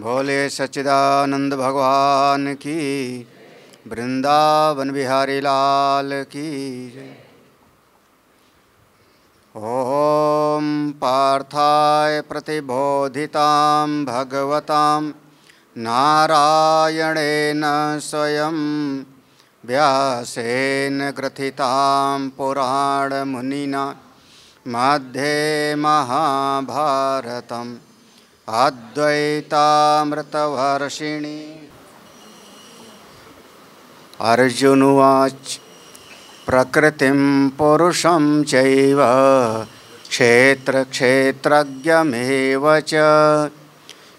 भोले सच्चिदानंद भगवान की, वृंदावन बिहारी लाल की जय। ओम पार्थाय प्रतिबोधितां भगवतां नारायणेन स्वयं व्यासेन ग्रथितां पुराणमुनिना मध्ये महाभारतम् अद्वैतामृतवर्षिणी। अर्जुन उवाच प्रकृतिं पुरुषं चैव क्षेत्रक्षेत्रज्ञमेव च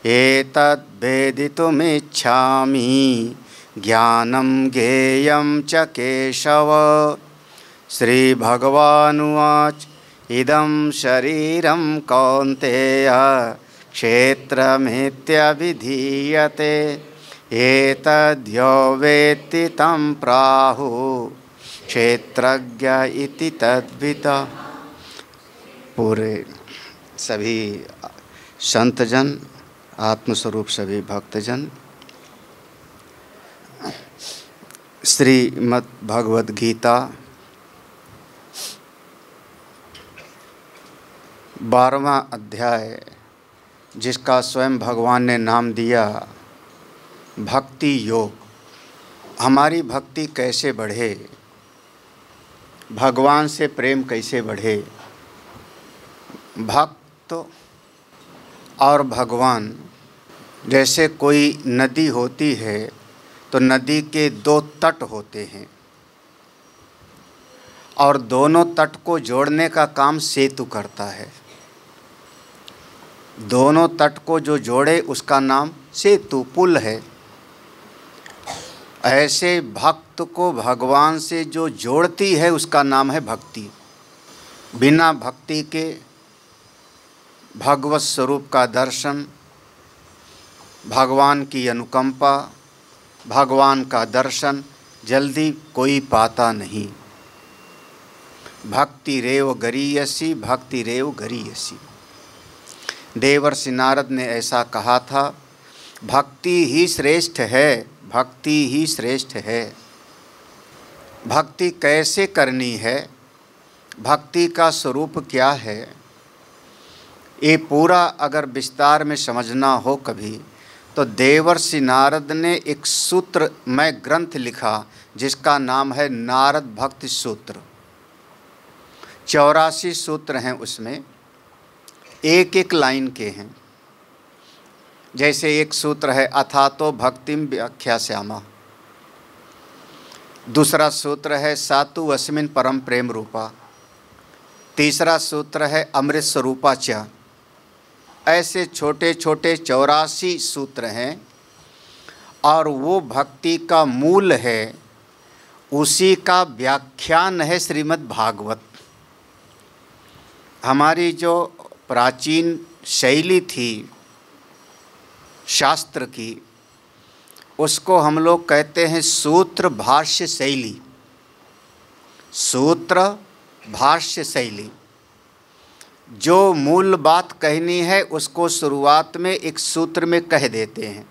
एतद्वेदितुमिच्छामि ज्ञानं ज्ञेयं च केशव। श्रीभगवानुवाच इदं शरीरं कौन्तेय क्षेत्रमित्यभिधीयते एतद्यो वेत्ति तं प्राहुः क्षेत्रज्ञ इति तद्विदः। पूरे सभी संतजन, आत्मस्वरूप सभी भक्तजन, श्रीमद् भगवद गीता 12वां अध्याय, जिसका स्वयं भगवान ने नाम दिया भक्ति योग। हमारी भक्ति कैसे बढ़े, भगवान से प्रेम कैसे बढ़े। भक्त और भगवान जैसे कोई नदी होती है तो नदी के दो तट होते हैं और दोनों तट को जोड़ने का काम सेतु करता है। दोनों तट को जो जोड़े उसका नाम सेतु, पुल है। ऐसे भक्त को भगवान से जो जोड़ती है उसका नाम है भक्ति। बिना भक्ति के भगवत स्वरूप का दर्शन, भगवान की अनुकंपा, भगवान का दर्शन जल्दी कोई पाता नहीं। भक्ति रेव गरीयसी, भक्ति रेव गरीयसी। देवर्षि नारद ने ऐसा कहा था, भक्ति ही श्रेष्ठ है, भक्ति ही श्रेष्ठ है। भक्ति कैसे करनी है, भक्ति का स्वरूप क्या है, ये पूरा अगर विस्तार में समझना हो कभी, तो देवर्षि नारद ने एक सूत्रमय ग्रंथ लिखा जिसका नाम है नारद भक्ति सूत्र। 84 सूत्र हैं उसमें, एक एक लाइन के हैं। जैसे एक सूत्र है अथातो भक्तिम व्याख्यास्यामः, दूसरा सूत्र है सातु अस्मिन् परम प्रेम रूपा, तीसरा सूत्र है अमृत स्वरूपा च। ऐसे छोटे छोटे 84 सूत्र हैं और वो भक्ति का मूल है, उसी का व्याख्यान है श्रीमद् भागवत। हमारी जो प्राचीन शैली थी शास्त्र की, उसको हम लोग कहते हैं सूत्र भाष्य शैली। सूत्र भाष्य शैली, जो मूल बात कहनी है उसको शुरुआत में एक सूत्र में कह देते हैं,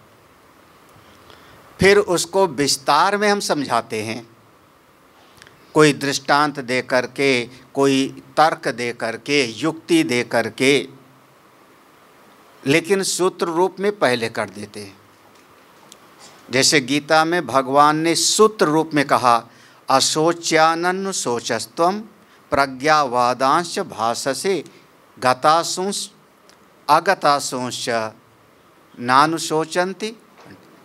फिर उसको विस्तार में हम समझाते हैं, कोई दृष्टांत दे करके, कोई तर्क दे करके, युक्ति दे करके, लेकिन सूत्र रूप में पहले कर देते हैं। जैसे गीता में भगवान ने सूत्र रूप में कहा, अशोच्यानन्नु शोचस्त्वं प्रज्ञावादांश भाससे गतासुंस अगतासुंश्च नानुशोचन्ति।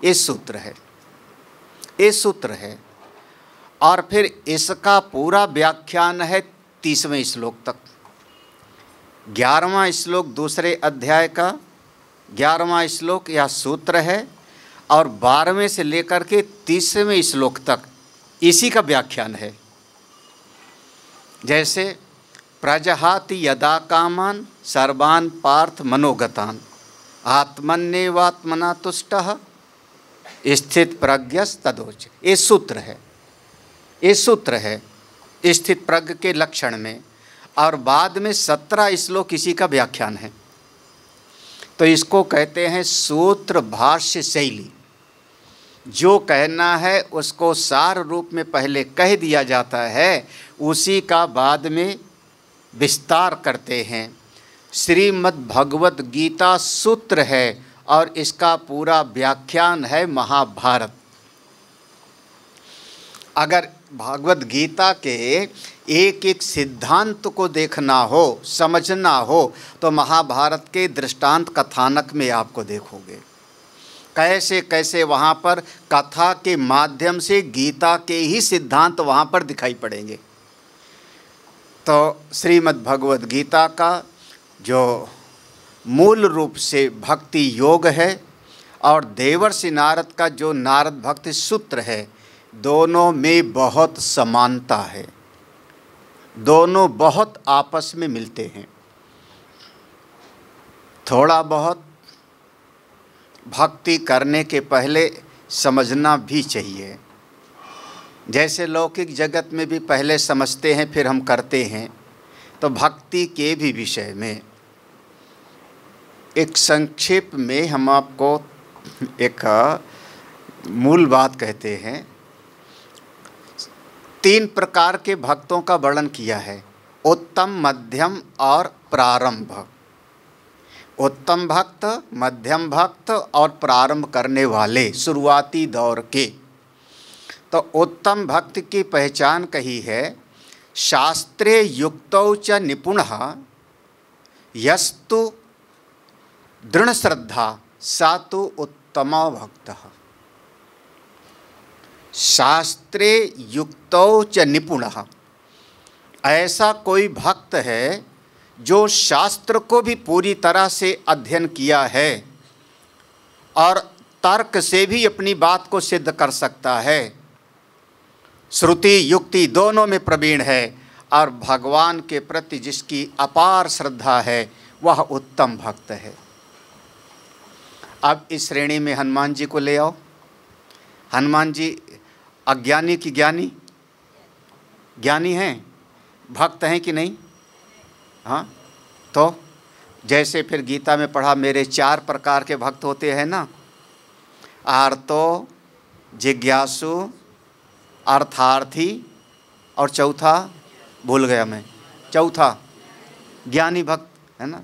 ये सूत्र है, ये सूत्र है। और फिर इसका पूरा व्याख्यान है 30वें श्लोक तक। 11वां श्लोक दूसरे अध्याय का 11वां श्लोक यह सूत्र है और 12वें से लेकर के 30वें श्लोक तक इसी का व्याख्यान है। जैसे प्रजहाति यदा कामान सर्वान् पार्थ मनोगतान आत्मन्येवात्मना तुष्टः स्थित प्रज्ञस्तदोच। ये सूत्र है, ये सूत्र है स्थित प्रज्ञ के लक्षण में। और बाद में 17 श्लोक इसी का व्याख्यान है। तो इसको कहते हैं सूत्र भाष्य शैली। जो कहना है उसको सार रूप में पहले कह दिया जाता है, उसी का बाद में विस्तार करते हैं। श्रीमद् भगवत गीता सूत्र है और इसका पूरा व्याख्यान है महाभारत। अगर भगवत गीता के एक एक सिद्धांत को देखना हो, समझना हो, तो महाभारत के दृष्टांत कथानक में आपको देखोगे कैसे कैसे वहाँ पर कथा के माध्यम से गीता के ही सिद्धांत वहाँ पर दिखाई पड़ेंगे। तो श्रीमद् भगवत गीता का जो मूल रूप से भक्ति योग है और देवर्षि नारद का जो नारद भक्ति सूत्र है, दोनों में बहुत समानता है, दोनों बहुत आपस में मिलते हैं। थोड़ा बहुत भक्ति करने के पहले समझना भी चाहिए। जैसे लौकिक जगत में भी पहले समझते हैं फिर हम करते हैं, तो भक्ति के भी विषय में एक संक्षेप में हम आपको एक मूल बात कहते हैं। 3 प्रकार के भक्तों का वर्णन किया है, उत्तम, मध्यम और प्रारंभ। उत्तम भक्त, मध्यम भक्त और प्रारंभ करने वाले, शुरुआती दौर के। तो उत्तम भक्त की पहचान कही है, शास्त्रे युक्तौ च निपुणः यस्तु दृढ़ श्रद्धा सा तो उत्तमो भक्तः। शास्त्रे युक्तौ च निपुणः, ऐसा कोई भक्त है जो शास्त्र को भी पूरी तरह से अध्ययन किया है और तर्क से भी अपनी बात को सिद्ध कर सकता है, श्रुति युक्ति दोनों में प्रवीण है और भगवान के प्रति जिसकी अपार श्रद्धा है, वह उत्तम भक्त है। अब इस श्रेणी में हनुमान जी को ले आओ। हनुमान जी अज्ञानी की ज्ञानी? ज्ञानी हैं, भक्त हैं कि नहीं? हाँ, तो जैसे फिर गीता में पढ़ा, मेरे 4 प्रकार के भक्त होते हैं ना, आर्तो, जिज्ञासु, अर्थार्थी और चौथा भूल गया मैं, चौथा ज्ञानी भक्त है ना।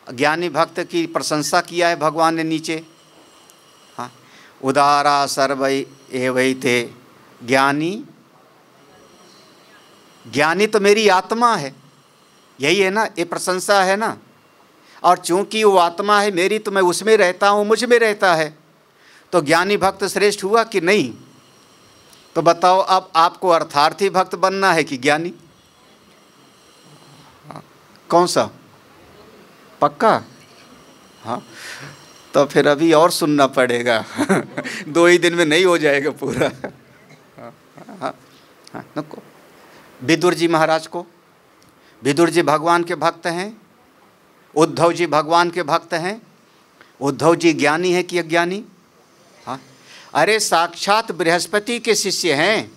ज्ञानी भक्त की प्रशंसा किया है भगवान ने नीचे। हाँ, उदारा सर्वै एवैते ज्ञानी। ज्ञानी तो मेरी आत्मा है, यही है ना, ये प्रशंसा है ना। और चूंकि वो आत्मा है मेरी, तो मैं उसमें रहता हूँ, मुझ में रहता है, तो ज्ञानी भक्त श्रेष्ठ हुआ कि नहीं? तो बताओ, अब आपको अर्थार्थी भक्त बनना है कि ज्ञानी? कौन सा? पक्का? हाँ, तो फिर अभी और सुनना पड़ेगा 2 ही दिन में नहीं हो जाएगा पूरा। हाँ, नको। विदुर जी महाराज को, विदुर जी भगवान के भक्त हैं, उद्धव जी भगवान के भक्त हैं। उद्धव जी ज्ञानी है कि अज्ञानी? हाँ, अरे साक्षात बृहस्पति के शिष्य हैं।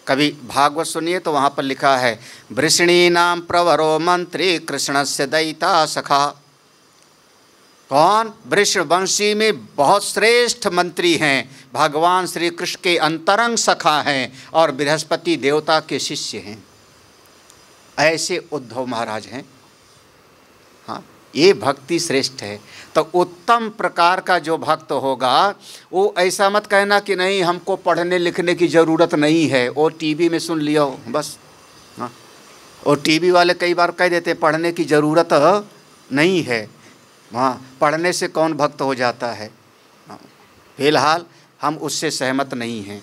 कभी भागवत सुनिए तो वहाँ पर लिखा है, वृषणीनाम प्रवरो मंत्री कृष्णस्य दयिता सखा। कौन? वृषवंशी में बहुत श्रेष्ठ मंत्री हैं, भगवान श्री कृष्ण के अंतरंग सखा हैं और बृहस्पति देवता के शिष्य हैं। ऐसे उद्धव महाराज हैं। हाँ, ये भक्ति श्रेष्ठ है। तो उत्तम प्रकार का जो भक्त होगा, वो ऐसा मत कहना कि नहीं हमको पढ़ने लिखने की ज़रूरत नहीं है, वो टीवी में सुन लिया हो बस। हाँ, और टीवी वाले कई बार कह देते पढ़ने की ज़रूरत नहीं है। हाँ, पढ़ने से कौन भक्त हो जाता है? हाँ, फिलहाल हम उससे सहमत नहीं हैं।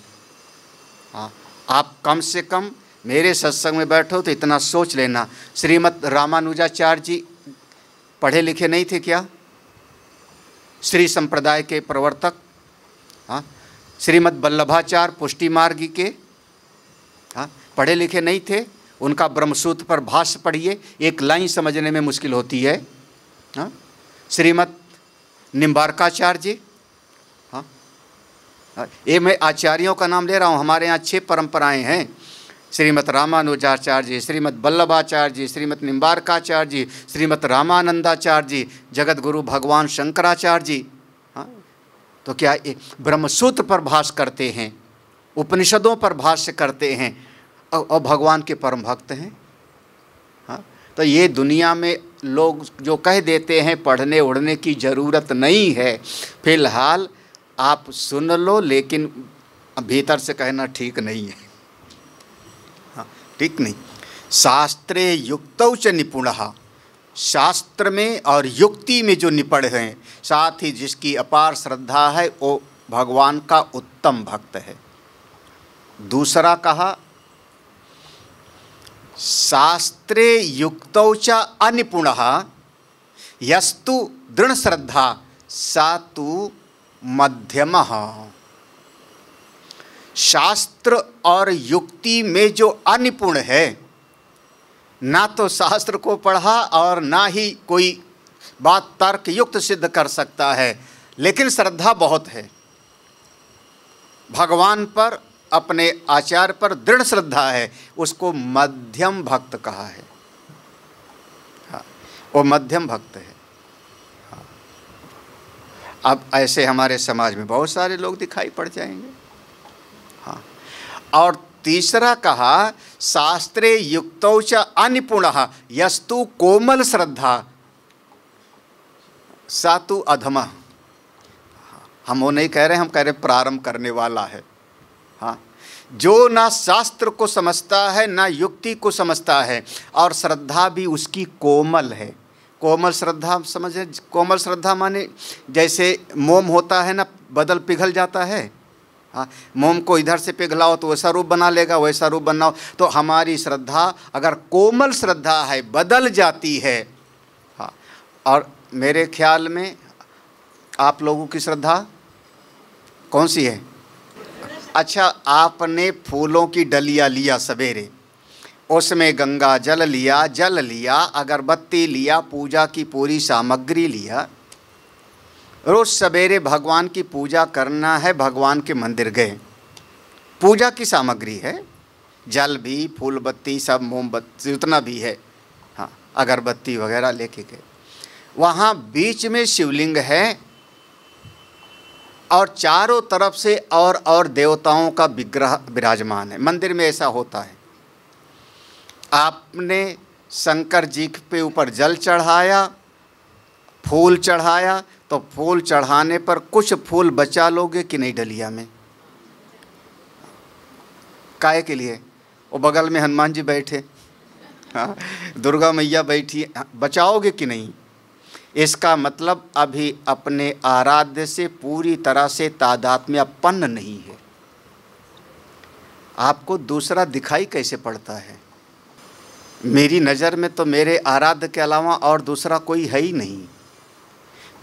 हाँ, आप कम से कम मेरे सत्संग में बैठो तो इतना सोच लेना, श्रीमद् रामानुजाचार्य जी पढ़े लिखे नहीं थे क्या? श्री संप्रदाय के प्रवर्तक। हाँ, श्रीमद् वल्लभाचार्य पुष्टि मार्गी के, हाँ, पढ़े लिखे नहीं थे? उनका ब्रह्मसूत्र पर भाष्य पढ़िए, एक लाइन समझने में मुश्किल होती है। हाँ, श्रीमद् निम्बारकाचार्य जी। हाँ, ये मैं आचार्यों का नाम ले रहा हूँ। हमारे यहाँ 6 परंपराएं हैं। श्रीमद् रामानुजाचार्य जी, श्रीमद् वल्लभाचार्य जी, श्रीमद् निम्बारकाचार्य जी, श्रीमद् रामानंदाचार्य जी, जगत गुरु भगवान शंकराचार्य जी। हाँ, तो क्या एक ब्रह्मसूत्र पर भाष्य करते हैं, उपनिषदों पर भाष्य करते हैं और भगवान के परम भक्त हैं। हाँ, तो ये दुनिया में लोग जो कह देते हैं पढ़ने उड़ने की ज़रूरत नहीं है, फिलहाल आप सुन लो, लेकिन भीतर से कहना ठीक नहीं है। हाँ, ठीक नहीं। शास्त्रे युक्तौ च निपुणः, शास्त्र में और युक्ति में जो निपुण हैं, साथ ही जिसकी अपार श्रद्धा है, वो भगवान का उत्तम भक्त है। दूसरा कहा शास्त्रे युक्तौ च अनिपुणः यस्तु दृढ़ श्रद्धा सा तु मध्यमः। शास्त्र और युक्ति में जो अनिपुण है, ना तो शास्त्र को पढ़ा और ना ही कोई बात तर्क युक्त सिद्ध कर सकता है, लेकिन श्रद्धा बहुत है भगवान पर, अपने आचार्य पर दृढ़ श्रद्धा है, उसको मध्यम भक्त कहा है। हाँ, वो मध्यम भक्त है। हाँ, अब ऐसे हमारे समाज में बहुत सारे लोग दिखाई पड़ जाएंगे। हाँ, और तीसरा कहा शास्त्रे युक्तौ च अनिपुणः यस्तु कोमल श्रद्धा सा तु अधमः। हम वो नहीं कह रहे, हम कह रहे प्रारंभ करने वाला है। हाँ, जो ना शास्त्र को समझता है ना युक्ति को समझता है, और श्रद्धा भी उसकी कोमल है। कोमल श्रद्धा समझे, कोमल श्रद्धा माने जैसे मोम होता है ना, बदल पिघल जाता है। हाँ, मोम को इधर से पिघलाओ तो वैसा रूप बना लेगा, वैसा रूप बनाओ। तो हमारी श्रद्धा अगर कोमल श्रद्धा है, बदल जाती है। हाँ, और मेरे ख्याल में आप लोगों की श्रद्धा कौन सी है? अच्छा, आपने फूलों की डलिया लिया सवेरे, उसमें गंगा जल लिया, अगरबत्ती लिया, पूजा की पूरी सामग्री लिया, रोज़ सवेरे भगवान की पूजा करना है, भगवान के मंदिर गए, पूजा की सामग्री है, जल भी, फूल बत्ती सब, मोमबत्ती जितना भी है, हाँ, अगरबत्ती वगैरह लेके गए। वहाँ बीच में शिवलिंग है और चारों तरफ से और देवताओं का विग्रह विराजमान है। मंदिर में ऐसा होता है। आपने शंकर जी के ऊपर जल चढ़ाया, फूल चढ़ाया, तो फूल चढ़ाने पर कुछ फूल बचा लोगे कि नहीं डलिया में? काहे के लिए? वो बगल में हनुमान जी बैठे, हाँ, दुर्गा मैया बैठी, बचाओगे कि नहीं? इसका मतलब अभी अपने आराध्य से पूरी तरह से तादात्म्यपन्न नहीं है। आपको दूसरा दिखाई कैसे पड़ता है? मेरी नज़र में तो मेरे आराध्य के अलावा और दूसरा कोई है ही नहीं।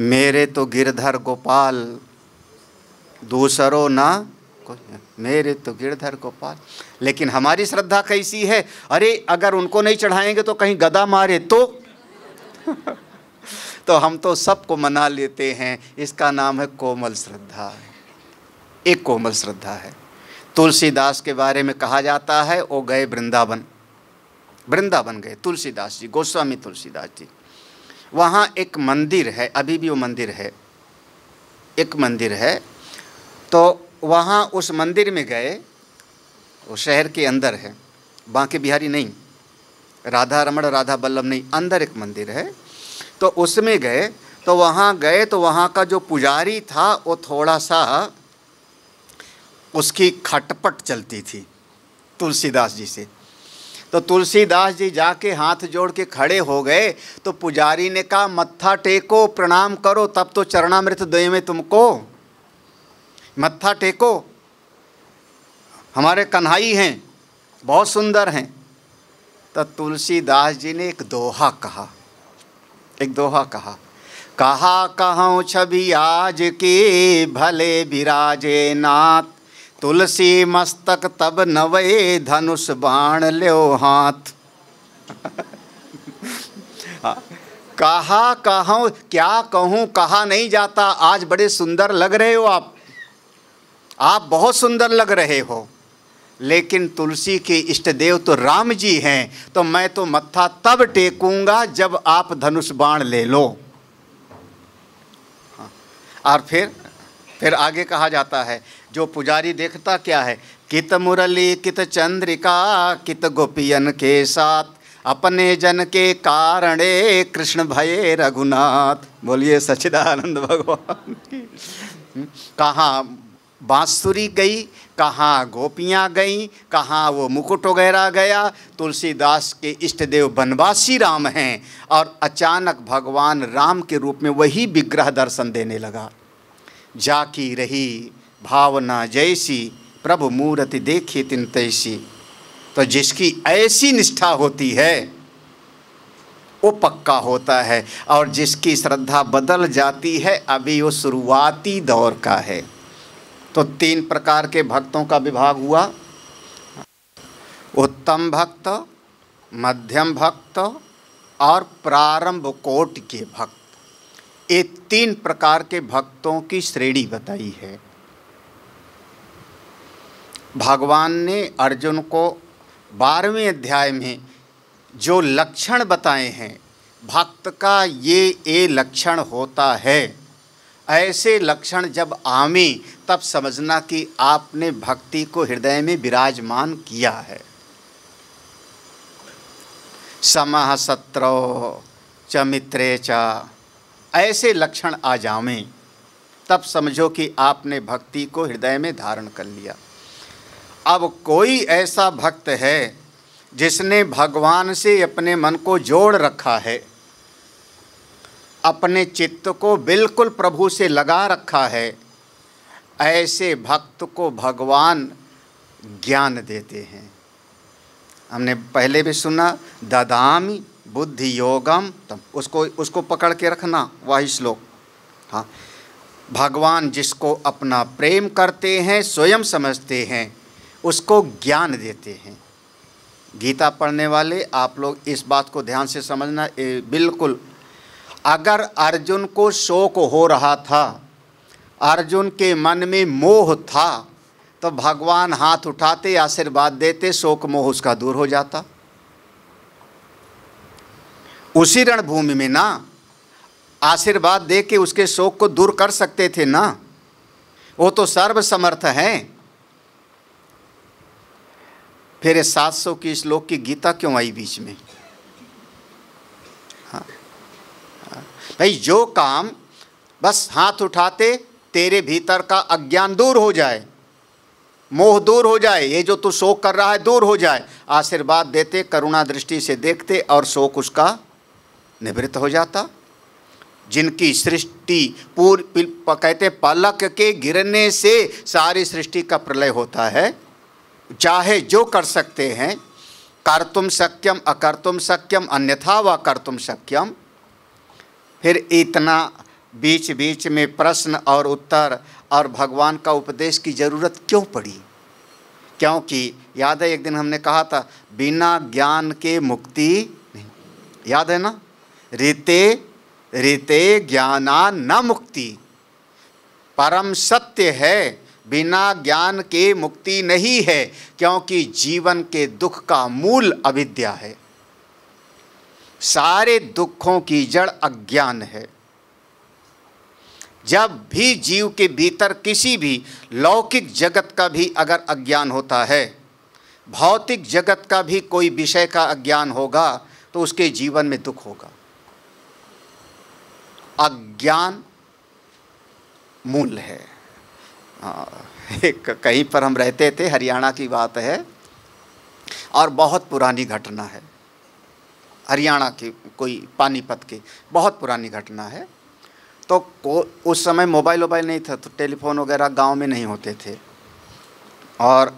मेरे तो गिरधर गोपाल दूसरो ना कोई, मेरे तो गिरधर गोपाल। लेकिन हमारी श्रद्धा कैसी है? अरे अगर उनको नहीं चढ़ाएंगे तो कहीं गदा मारे तो तो हम तो सबको मना लेते हैं। इसका नाम है कोमल श्रद्धा। एक कोमल श्रद्धा है। तुलसीदास के बारे में कहा जाता है, वो गए वृंदावन गए तुलसीदास जी, गोस्वामी तुलसीदास जी। वहाँ एक मंदिर है, अभी भी वो मंदिर है, एक मंदिर है। तो वहाँ उस मंदिर में गए, वो शहर के अंदर है, बांके बिहारी नहीं, राधा रमण राधा बल्लभ नहीं, अंदर एक मंदिर है। तो उसमें गए, तो वहाँ का जो पुजारी था वो थोड़ा सा उसकी खटपट चलती थी तुलसीदास जी से। तो तुलसीदास जी जाके हाथ जोड़ के खड़े हो गए। तो पुजारी ने कहा, मत्था टेको, प्रणाम करो, तब तो चरणामृत दे में तुमको, मत्था टेको, हमारे कन्हई हैं, बहुत सुंदर हैं। तो तुलसीदास जी ने एक दोहा कहा, कहा कहूँ छवि आज के भले विराजे नाथ, तुलसी मस्तक तब नवे धनुष बाण ल्यो हाथ। कहा कहूँ, क्या कहूँ, कहा नहीं जाता। आज बड़े सुंदर लग रहे हो आप बहुत सुंदर लग रहे हो। लेकिन तुलसी के इष्ट देव तो राम जी हैं, तो मैं तो मत्था तब टेकूंगा जब आप धनुष बाण ले लो। और फिर आगे कहा जाता है, जो पुजारी देखता क्या है, कित मुरली कित चंद्रिका कित गोपियन के साथ, अपने जन के कारणे कृष्ण भये रघुनाथ। बोलिए सच्चिदानंद भगवान की। कहाँ बांसुरी गई, कहाँ गोपियाँ गईं, कहाँ वो मुकुट वगैरह गया। तुलसीदास के इष्ट देव बनवासी राम हैं, और अचानक भगवान राम के रूप में वही विग्रह दर्शन देने लगा। जाकी रही भावना जैसी, प्रभु मूर्ति देखी तिन तैसी। तो जिसकी ऐसी निष्ठा होती है वो पक्का होता है, और जिसकी श्रद्धा बदल जाती है अभी वो शुरुआती दौर का है। तो 3 प्रकार के भक्तों का विभाग हुआ, उत्तम भक्त, मध्यम भक्त और प्रारंभ कोटि के भक्त। ये 3 प्रकार के भक्तों की श्रेणी बताई है। भगवान ने अर्जुन को 12वें अध्याय में जो लक्षण बताए हैं, भक्त का ये लक्षण होता है, ऐसे लक्षण जब आवे तब समझना कि आपने भक्ति को हृदय में विराजमान किया है। समः शत्रौ च मित्रे च, ऐसे लक्षण आ जावें तब समझो कि आपने भक्ति को हृदय में धारण कर लिया। अब कोई ऐसा भक्त है जिसने भगवान से अपने मन को जोड़ रखा है, अपने चित्त को बिल्कुल प्रभु से लगा रखा है, ऐसे भक्त को भगवान ज्ञान देते हैं। हमने पहले भी सुना, ददामि बुद्धि योगम, तब उसको पकड़ के रखना, वही श्लोक। हाँ, भगवान जिसको अपना प्रेम करते हैं, स्वयं समझते हैं, उसको ज्ञान देते हैं। गीता पढ़ने वाले आप लोग इस बात को ध्यान से समझना, बिल्कुल। अगर अर्जुन को शोक हो रहा था, अर्जुन के मन में मोह था, तो भगवान हाथ उठाते, आशीर्वाद देते, शोक मोह उसका दूर हो जाता। उसी रणभूमि में ना आशीर्वाद दे के उसके शोक को दूर कर सकते थे ना, वो तो सर्वसमर्थ हैं। फिर 700 की श्लोक की गीता क्यों आई बीच में? हाँ भाई, जो काम बस हाथ उठाते तेरे भीतर का अज्ञान दूर हो जाए, मोह दूर हो जाए, ये जो तू शोक कर रहा है दूर हो जाए, आशीर्वाद देते, करुणा दृष्टि से देखते और शोक उसका निवृत्त हो जाता। जिनकी सृष्टि कहते पलक के गिरने से सारी सृष्टि का प्रलय होता है, चाहे जो कर सकते हैं, कर्तुम शक्यम अकर्तुम शक्यम अन्यथा व कर्तुम शक्यम। फिर इतना बीच बीच में प्रश्न और उत्तर और भगवान का उपदेश की ज़रूरत क्यों पड़ी? क्योंकि याद है एक दिन हमने कहा था, बिना ज्ञान के मुक्ति नहीं। याद है ना, रीते रीते ज्ञाना न मुक्ति। परम सत्य है, बिना ज्ञान के मुक्ति नहीं है, क्योंकि जीवन के दुख का मूल अविद्या है। सारे दुखों की जड़ अज्ञान है। जब भी जीव के भीतर किसी भी लौकिक जगत का भी अगर अज्ञान होता है, भौतिक जगत का भी कोई विषय का अज्ञान होगा, तो उसके जीवन में दुख होगा। अज्ञान मूल है। एक कहीं पर हम रहते थे, हरियाणा की बात है और बहुत पुरानी घटना है, हरियाणा की, कोई पानीपत की बहुत पुरानी घटना है। तो उस समय मोबाइल नहीं था, तो टेलीफोन वगैरह गांव में नहीं होते थे, और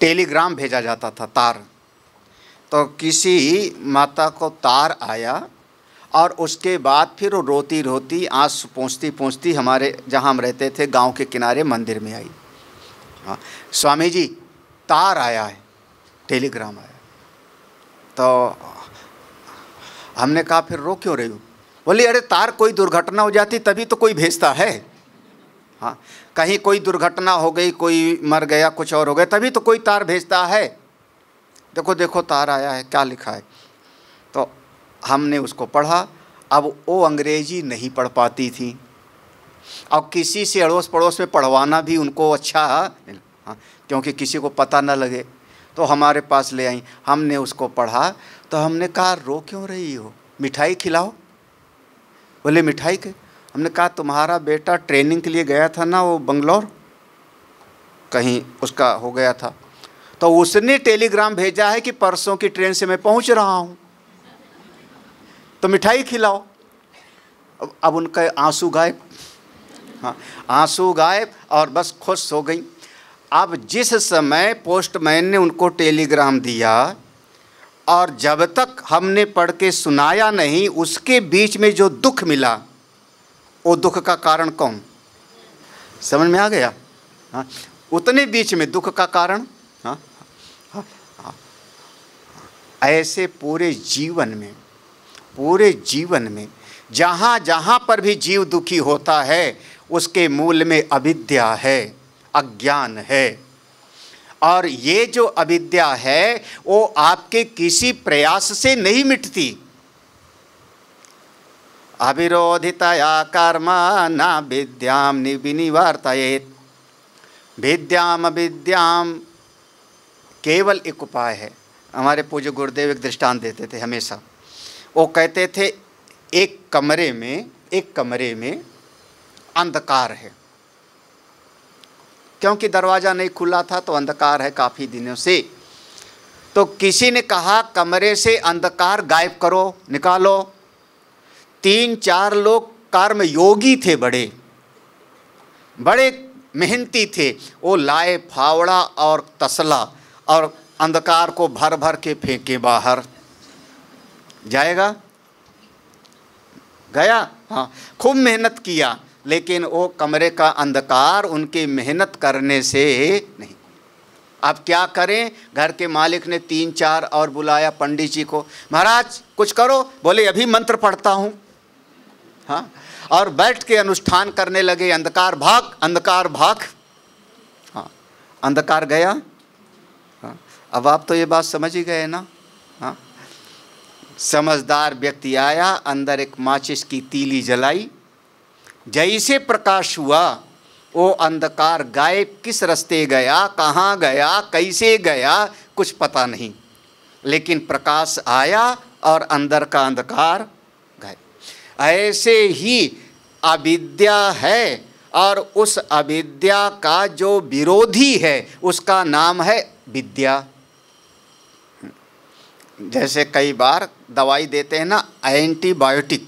टेलीग्राम भेजा जाता था, तार। तो किसी माता को तार आया, और उसके बाद फिर वो रोती रोती आँसू पोंछती हमारे जहाँ हम रहते थे गांव के किनारे मंदिर में आई। हाँ, स्वामी जी तार आया है, टेलीग्राम आया। तो हमने कहा फिर रो क्यों रही हो? बोली अरे तार, कोई दुर्घटना हो जाती तभी तो कोई भेजता है। हाँ, कहीं कोई दुर्घटना हो गई, कोई मर गया, कुछ और हो गया, तभी तो कोई तार भेजता है। देखो देखो तार आया है, क्या लिखा है। तो हमने उसको पढ़ा। अब वो अंग्रेजी नहीं पढ़ पाती थी, अब किसी से अड़ोस पड़ोस में पढ़वाना भी उनको अच्छा, हाँ, क्योंकि किसी को पता न लगे, तो हमारे पास ले आई। हमने उसको पढ़ा तो हमने कहा रो क्यों रही हो, मिठाई खिलाओ। बोले मिठाई के? हमने कहा तुम्हारा बेटा ट्रेनिंग के लिए गया था ना, वो बंगलौर कहीं उसका हो गया था, तो उसने टेलीग्राम भेजा है कि परसों की ट्रेन से मैं पहुंच रहा हूं, तो मिठाई खिलाओ। अब उनका आंसू गायब, हाँ, आंसू गायब, और बस खुश हो गई। अब जिस समय पोस्टमैन ने उनको टेलीग्राम दिया और जब तक हमने पढ़ के सुनाया नहीं, उसके बीच में जो दुख मिला, वो दुख का कारण कौन? समझ में आ गया? हाँ, उतने बीच में दुख का कारण। हाँ, हाँ, हाँ, ऐसे पूरे जीवन में जहाँ जहाँ पर भी जीव दुखी होता है, उसके मूल में अविद्या है, अज्ञान है। और ये जो अविद्या है वो आपके किसी प्रयास से नहीं मिटती। अविरोधितया कर्म न विद्याम निवर्तयेत्। विद्याम अविद्याम केवल एक उपाय है। हमारे पूज्य गुरुदेव एक दृष्टांत देते थे हमेशा। वो कहते थे एक कमरे में अंधकार है, क्योंकि दरवाज़ा नहीं खुला था तो अंधकार है काफ़ी दिनों से। तो किसी ने कहा कमरे से अंधकार गायब करो, निकालो। 3-4 लोग कर्म योगी थे, बड़े मेहनती थे। वो लाए फावड़ा और तसला और अंधकार को भर भर के फेंके बाहर। जाएगा? गया? हाँ, खूब मेहनत किया, लेकिन वो कमरे का अंधकार उनके मेहनत करने से नहीं। अब क्या करें? घर के मालिक ने 3-4 और बुलाया पंडित जी को। महाराज कुछ करो। बोले अभी मंत्र पढ़ता हूँ। हाँ, और बैठ के अनुष्ठान करने लगे। अंधकार भाग, अंधकार भाग। हाँ, अंधकार गया। हाँ, अब आप तो ये बात समझ ही गए ना। हाँ, समझदार व्यक्ति आया, अंदर एक माचिस की तीली जलाई, जैसे प्रकाश हुआ वो अंधकार गायब। किस रास्ते गया, कहाँ गया, कैसे गया, कुछ पता नहीं, लेकिन प्रकाश आया और अंदर का अंधकार गायब। ऐसे ही अविद्या है, और उस अविद्या का जो विरोधी है उसका नाम है विद्या। जैसे कई बार दवाई देते हैं ना, एंटीबायोटिक,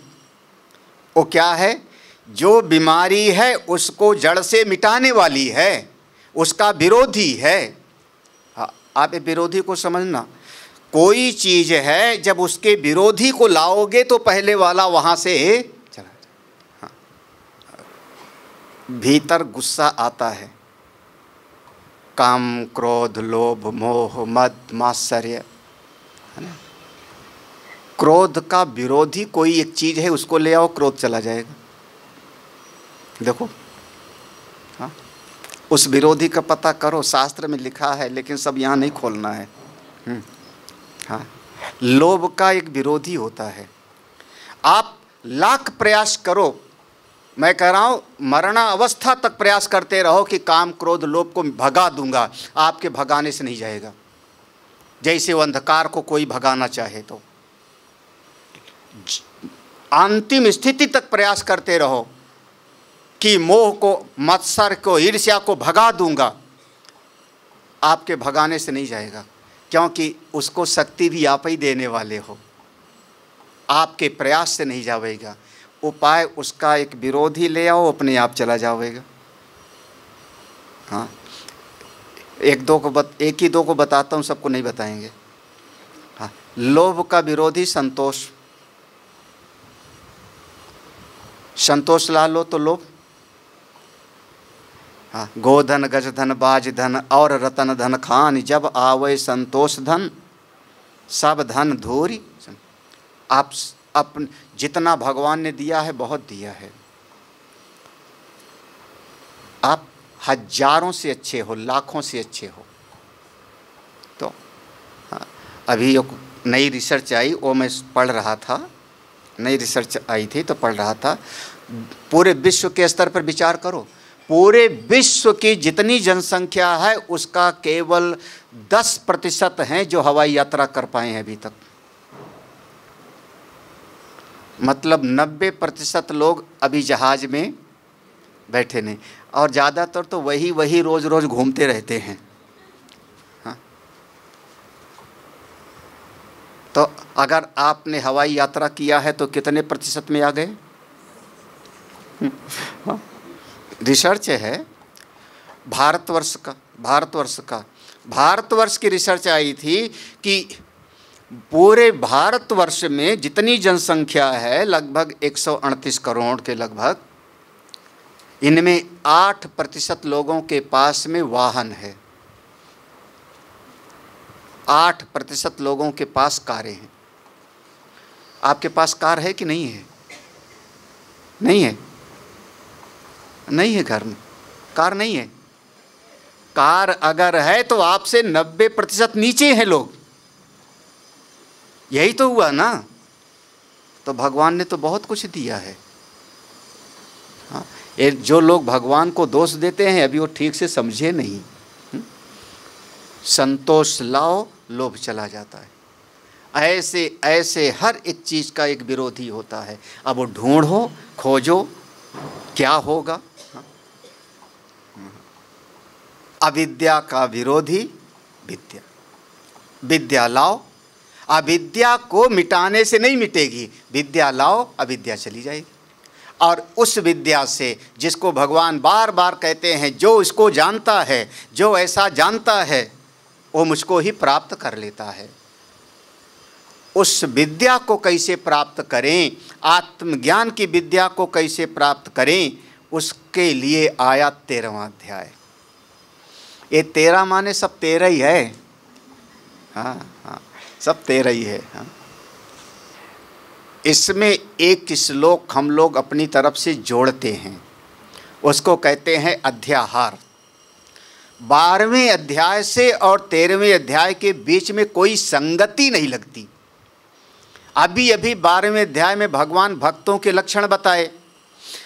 वो क्या है? जो बीमारी है उसको जड़ से मिटाने वाली है, उसका विरोधी है। हाँ, आप विरोधी को समझना। कोई चीज़ है, जब उसके विरोधी को लाओगे तो पहले वाला वहाँ से चला जाए। हाँ, भीतर गुस्सा आता है, काम, क्रोध, लोभ, मोह, मद, मात्सर्य, है ना। क्रोध का विरोधी कोई एक चीज़ है, उसको ले आओ, क्रोध चला जाएगा। देखो, हाँ, उस विरोधी का पता करो। शास्त्र में लिखा है, लेकिन सब यहाँ नहीं खोलना है। हाँ, लोभ का एक विरोधी होता है। आप लाख प्रयास करो, मैं कह रहा हूँ मरना अवस्था तक प्रयास करते रहो कि काम, क्रोध, लोभ को भगा दूंगा, आपके भगाने से नहीं जाएगा। जैसे वो अंधकार को कोई भगाना चाहे, तो अंतिम स्थिति तक प्रयास करते रहो कि मोह को, मत्सर को, ईर्ष्या को भगा दूंगा, आपके भगाने से नहीं जाएगा, क्योंकि उसको शक्ति भी आप ही देने वाले हो। आपके प्रयास से नहीं जाएगा। उपाय उसका एक विरोधी ले आओ, अपने आप चला जाएगा। हाँ, एक ही दो को बताता हूँ, सबको नहीं बताएंगे। हाँ, लोभ का विरोधी संतोष। संतोष ला लो तो लोभ। हाँ, गोधन, गजधन, बाज धन और रतन धन खान, जब आवे संतोष धन, सब धन धूरी। आप जितना भगवान ने दिया है, बहुत दिया है। आप हजारों से अच्छे हो, लाखों से अच्छे हो। तो हाँ, अभी एक नई रिसर्च आई, वो मैं पढ़ रहा था, नई रिसर्च आई थी तो पढ़ रहा था। पूरे विश्व के स्तर पर विचार करो, पूरे विश्व की जितनी जनसंख्या है उसका केवल 10% हैं जो हवाई यात्रा कर पाए हैं अभी तक। मतलब 90% लोग अभी जहाज में बैठे नहीं, और ज़्यादातर तो वही रोज़ रोज़ घूमते रहते हैं। हाँ, तो अगर आपने हवाई यात्रा किया है तो कितने प्रतिशत में आ गए? हाँ, रिसर्च है भारतवर्ष की रिसर्च आई थी कि पूरे भारतवर्ष में जितनी जनसंख्या है लगभग 138 करोड़ के लगभग, इनमें 8% लोगों के पास में वाहन है। 8% लोगों के पास कारें हैं। आपके पास कार है कि नहीं है? नहीं है, नहीं है, घर में कार नहीं है। कार अगर है तो आपसे 90% नीचे हैं लोग। यही तो हुआ ना। तो भगवान ने तो बहुत कुछ दिया है। हाँ, ये जो लोग भगवान को दोष देते हैं अभी वो ठीक से समझे नहीं। संतोष लाओ, लोभ चला जाता है। ऐसे ऐसे हर एक चीज़ का एक विरोधी होता है। अब वो ढूंढो, खोजो, क्या होगा। अविद्या का विरोधी विद्या। विद्या लाओ, अविद्या को मिटाने से नहीं मिटेगी। विद्या लाओ, अविद्या चली जाएगी। और उस विद्या से, जिसको भगवान बार बार कहते हैं, जो इसको जानता है, जो ऐसा जानता है, वो मुझको ही प्राप्त कर लेता है। उस विद्या को कैसे प्राप्त करें, आत्मज्ञान की विद्या को कैसे प्राप्त करें, उसके लिए आया 13वां अध्याय। ये 13 माने सब 13 ही है। हाँ हाँ, सब 13 ही है। हाँ, इसमें एक श्लोक हम लोग अपनी तरफ से जोड़ते हैं, उसको कहते हैं अध्याहार। 12वें अध्याय से और 13वें अध्याय के बीच में कोई संगति नहीं लगती। अभी अभी 12वें अध्याय में भगवान भक्तों के लक्षण बताए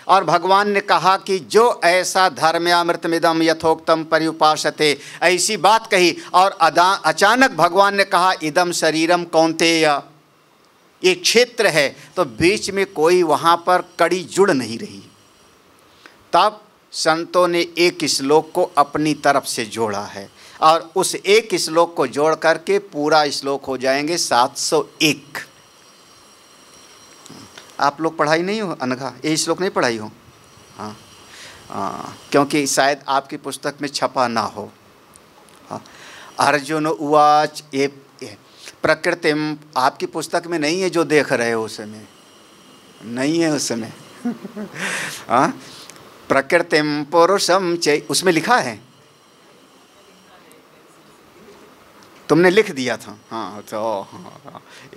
और भगवान ने कहा कि जो ऐसा धर्म्यामृतमिदं यथोक्तम पर्युपासते, ऐसी बात कही। और अचानक भगवान ने कहा इदम शरीरम कौन्तेय, ये क्षेत्र है। तो बीच में कोई वहाँ पर कड़ी जुड़ नहीं रही। तब संतों ने एक श्लोक को अपनी तरफ से जोड़ा है और उस एक श्लोक को जोड़ करके पूरा श्लोक हो जाएंगे 701। आप लोग पढ़ाई नहीं हो अनघा, ये श्लोक नहीं पढ़ाई हो? हाँ क्योंकि शायद आपकी पुस्तक में छपा ना हो। हाँ, अर्जुन उवाच, ये प्रकृतिम आपकी पुस्तक में नहीं है जो देख रहे हो, उसमें नहीं है उसमें। हाँ, प्रकृतिम पुरुषम च, उसमें लिखा है, तुमने लिख दिया था। हाँ तो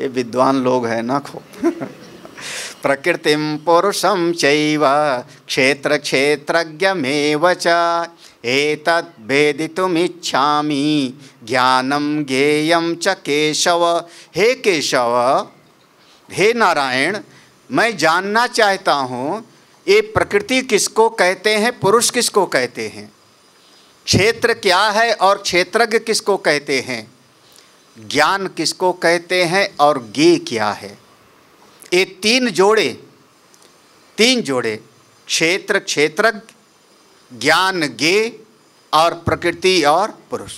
ये विद्वान लोग हैं ना खूब। प्रकृतिम पुरुषम चैव क्षेत्र क्षेत्रज्ञमेव च एतद् वेदितुमिच्छामि ज्ञानम ज्ञेयं च केशव। हे केशव, हे नारायण, मैं जानना चाहता हूँ ये प्रकृति किसको कहते हैं, पुरुष किसको कहते हैं, क्षेत्र क्या है और क्षेत्रज्ञ किसको कहते हैं, ज्ञान किसको कहते हैं और ज्ञेय क्या है। ये तीन जोड़े क्षेत्र क्षेत्रज्ञ, ज्ञान ज्ञेय और प्रकृति और पुरुष,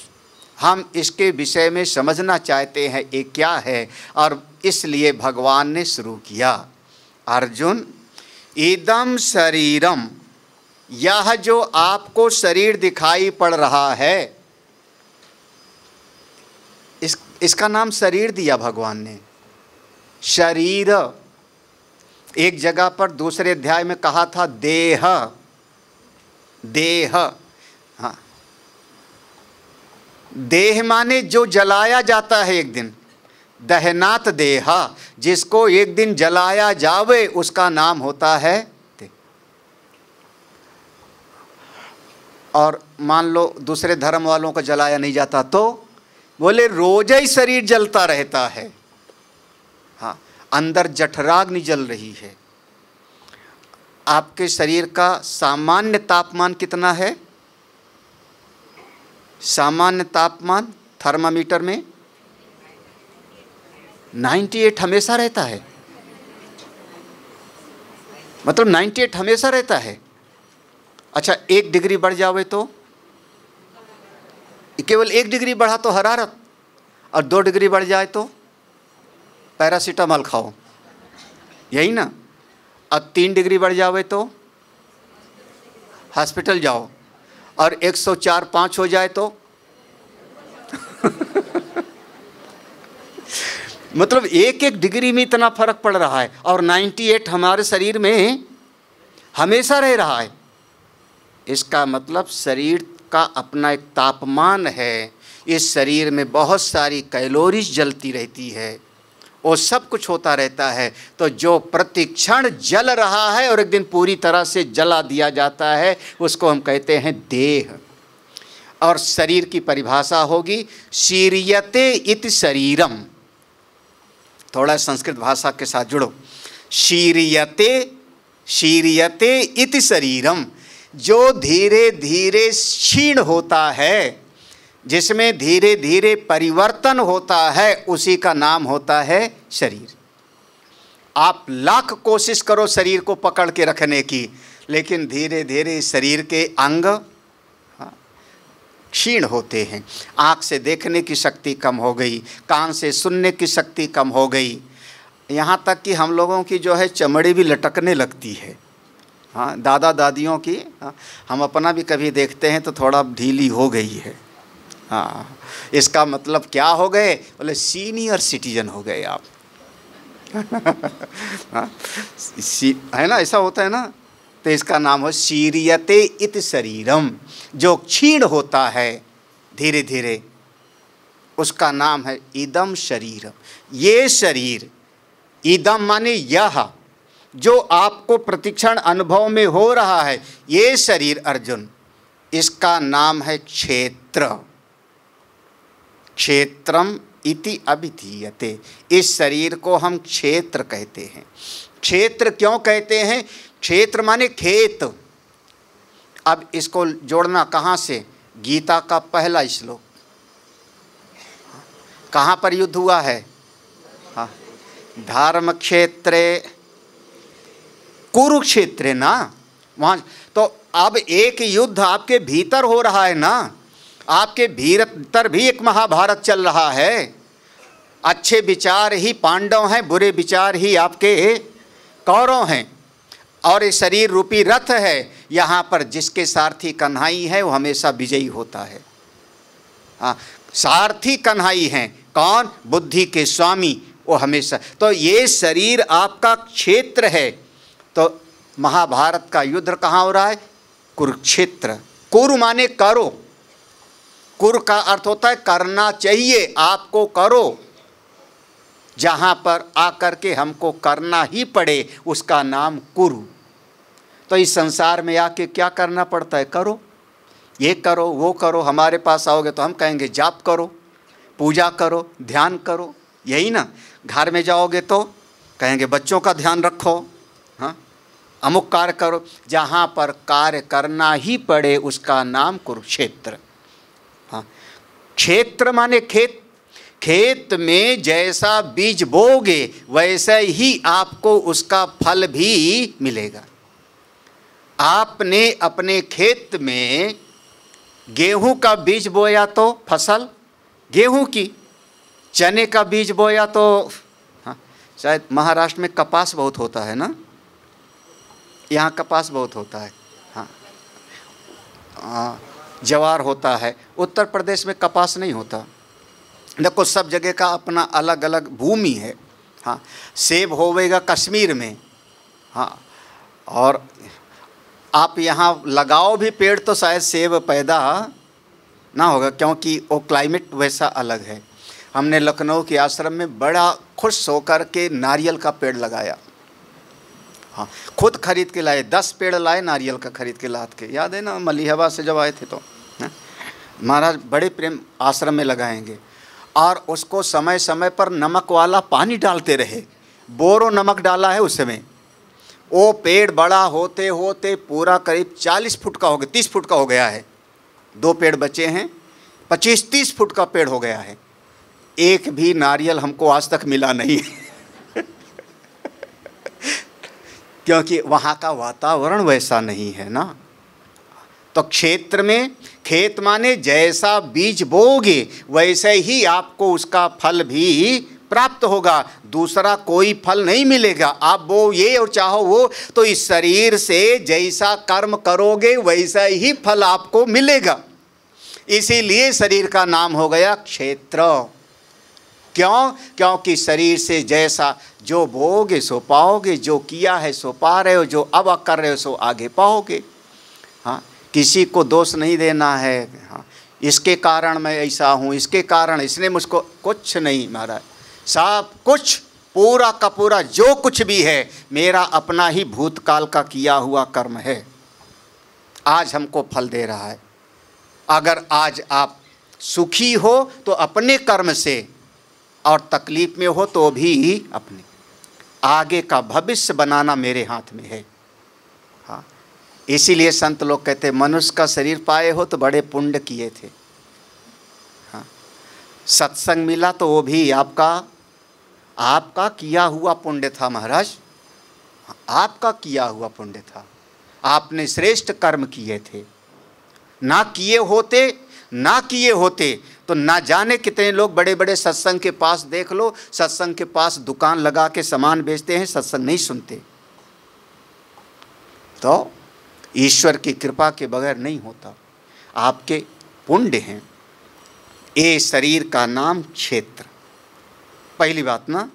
हम इसके विषय में समझना चाहते हैं ये क्या है। और इसलिए भगवान ने शुरू किया, अर्जुन इदम शरीरम, यह जो आपको शरीर दिखाई पड़ रहा है, इसका नाम शरीर दिया भगवान ने। शरीर एक जगह पर दूसरे अध्याय में कहा था देह, देह। हाँ, देह माने जो जलाया जाता है एक दिन, दहनात देहा, जिसको एक दिन जलाया जावे उसका नाम होता है देह। और मान लो दूसरे धर्म वालों को जलाया नहीं जाता तो बोले रोज ही शरीर जलता रहता है। हाँ, अंदर जठराग्नि जल रही है। आपके शरीर का सामान्य तापमान कितना है? सामान्य तापमान थर्मामीटर में 98 हमेशा रहता है। मतलब 98 हमेशा रहता है। अच्छा, 1 डिग्री बढ़ जावे तो केवल 1 डिग्री बढ़ा तो हरारत, और 2 डिग्री बढ़ जाए तो पैरासीटामॉल खाओ, यही ना। अब 3 डिग्री बढ़ जावे तो हॉस्पिटल जाओ, और 104-5 हो जाए तो मतलब 1-1 डिग्री में इतना फर्क पड़ रहा है, और 98 हमारे शरीर में हमेशा रह रहा है। इसका मतलब शरीर का अपना एक तापमान है। इस शरीर में बहुत सारी कैलोरीज जलती रहती है, वो सब कुछ होता रहता है। तो जो प्रतिक्षण जल रहा है और एक दिन पूरी तरह से जला दिया जाता है, उसको हम कहते हैं देह। और शरीर की परिभाषा होगी शीर्यते इति शरीरम। थोड़ा संस्कृत भाषा के साथ जुड़ो। शीर्यते इति शरीरम, जो धीरे धीरे क्षीण होता है, जिसमें धीरे धीरे परिवर्तन होता है, उसी का नाम होता है शरीर। आप लाख कोशिश करो शरीर को पकड़ के रखने की, लेकिन धीरे धीरे शरीर के अंग क्षीण होते हैं। आँख से देखने की शक्ति कम हो गई, कान से सुनने की शक्ति कम हो गई, यहाँ तक कि हम लोगों की जो है चमड़ी भी लटकने लगती है। हाँ, दादा दादियों की, हाँ, हम अपना भी कभी देखते हैं तो थोड़ा ढीली हो गई है। हाँ, इसका मतलब क्या हो गए? बोले सीनियर सिटीजन हो गए आप। हाँ, है ना, ऐसा होता है ना। तो इसका नाम हो शीर्यते इति शरीरम, जो क्षीण होता है धीरे धीरे, उसका नाम है इदम शरीरम। ये शरीर, इदम माने यह, जो आपको प्रतिक्षण अनुभव में हो रहा है, ये शरीर अर्जुन, इसका नाम है क्षेत्र। क्षेत्रम इति अभिधीयते। इस शरीर को हम क्षेत्र कहते हैं। क्षेत्र क्यों कहते हैं? क्षेत्र माने खेत। अब इसको जोड़ना कहाँ से? गीता का पहला श्लोक। कहाँ पर युद्ध हुआ है? हाँ, धर्म क्षेत्रे कुरुक्षेत्र ना, वहाँ। तो अब एक युद्ध आपके भीतर हो रहा है ना, आपके भीतर भी एक महाभारत चल रहा है। अच्छे विचार ही पांडव हैं, बुरे विचार ही आपके कौरव हैं। और ये शरीर रूपी रथ है, यहाँ पर जिसके सारथी कन्हई है वो हमेशा विजयी होता है। हाँ, सारथी कन्हई हैं, कौन? बुद्धि के स्वामी, वो हमेशा। तो ये शरीर आपका क्षेत्र है। तो महाभारत का युद्ध कहाँ हो रहा है? कुरुक्षेत्र। कुरु माने करो। कुरु का अर्थ होता है करना चाहिए, आपको करो। जहाँ पर आकर के हमको करना ही पड़े, उसका नाम कुरु। तो इस संसार में आके क्या करना पड़ता है? करो, ये करो, वो करो। हमारे पास आओगे तो हम कहेंगे जाप करो, पूजा करो, ध्यान करो, यही ना। घर में जाओगे तो कहेंगे बच्चों का ध्यान रखो, हाँ, अमुक कार्य करो। जहाँ पर कार्य करना ही पड़े, उसका नाम कुरुक्षेत्र। हाँ, क्षेत्र माने खेत। खेत में जैसा बीज बोगे वैसे ही आपको उसका फल भी मिलेगा। आपने अपने खेत में गेहूं का बीज बोया तो फसल गेहूं की, चने का बीज बोया तो, हाँ, शायद महाराष्ट्र में कपास बहुत होता है ना, यहाँ कपास बहुत होता है। हाँ, ज्वार होता है। उत्तर प्रदेश में कपास नहीं होता। देखो, सब जगह का अपना अलग अलग भूमि है। हाँ, सेब होवेगा कश्मीर में, हाँ, और आप यहाँ लगाओ भी पेड़ तो शायद सेब पैदा ना होगा, क्योंकि वो क्लाइमेट वैसा अलग है। हमने लखनऊ के आश्रम में बड़ा खुश होकर के नारियल का पेड़ लगाया। हाँ, खुद खरीद के लाए, 10 पेड़ लाए नारियल का खरीद के लाद के, याद है ना मलिहवा से जब आए थे तो महाराज बड़े प्रेम आश्रम में लगाएंगे। और उसको समय समय पर नमक वाला पानी डालते रहे, बोरो नमक डाला है उस समय। वो पेड़ बड़ा होते होते पूरा करीब 40 फुट का हो गया, 30 फुट का हो गया है। 2 पेड़ बचे हैं, 25-30 फुट का पेड़ हो गया है। एक भी नारियल हमको आज तक मिला नहीं क्योंकि वहाँ का वातावरण वैसा नहीं है ना। तो क्षेत्र में, खेत माने जैसा बीज बोओगे वैसे ही आपको उसका फल भी प्राप्त होगा, दूसरा कोई फल नहीं मिलेगा। आप वो ये और चाहो वो, तो इस शरीर से जैसा कर्म करोगे वैसा ही फल आपको मिलेगा। इसीलिए शरीर का नाम हो गया क्षेत्र। क्यों? क्योंकि शरीर से जैसा जो बोओगे सो पाओगे, जो किया है सो पा रहे हो, जो अब कर रहे हो सो आगे पाओगे। हाँ, किसी को दोष नहीं देना है, हाँ इसके कारण मैं ऐसा हूँ, इसके कारण इसने मुझको, कुछ नहीं महाराज। सब कुछ पूरा का पूरा जो कुछ भी है मेरा अपना ही भूतकाल का किया हुआ कर्म है, आज हमको फल दे रहा है। अगर आज आप सुखी हो तो अपने कर्म से, और तकलीफ में हो तो भी अपने। आगे का भविष्य बनाना मेरे हाथ में है। हाँ, इसीलिए संत लोग कहते मनुष्य का शरीर पाए हो तो बड़े पुण्य किए थे। हाँ, सत्संग मिला तो वो भी आपका किया हुआ पुण्य था महाराज, आपका किया हुआ पुण्य था। आपने श्रेष्ठ कर्म किए थे। ना किए होते तो ना जाने कितने लोग बड़े बड़े सत्संग के पास, देख लो सत्संग के पास दुकान लगा के सामान बेचते हैं, सत्संग नहीं सुनते। तो ईश्वर की कृपा के बगैर नहीं होता। आपके पुण्य हैं। ये शरीर का नाम क्षेत्र, पहली बात ना।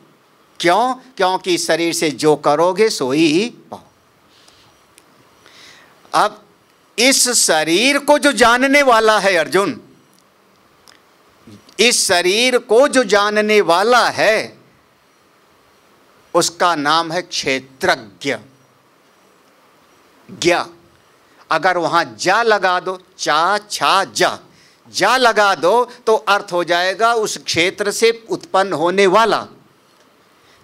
क्यों? क्योंकि शरीर से जो करोगे सो ही पाओ। अब इस शरीर को जो जानने वाला है अर्जुन, इस शरीर को जो जानने वाला है उसका नाम है क्षेत्रज्ञ। ज्ञ, अगर वहां जा लगा दो, चा छा जा लगा दो तो अर्थ हो जाएगा उस क्षेत्र से उत्पन्न होने वाला।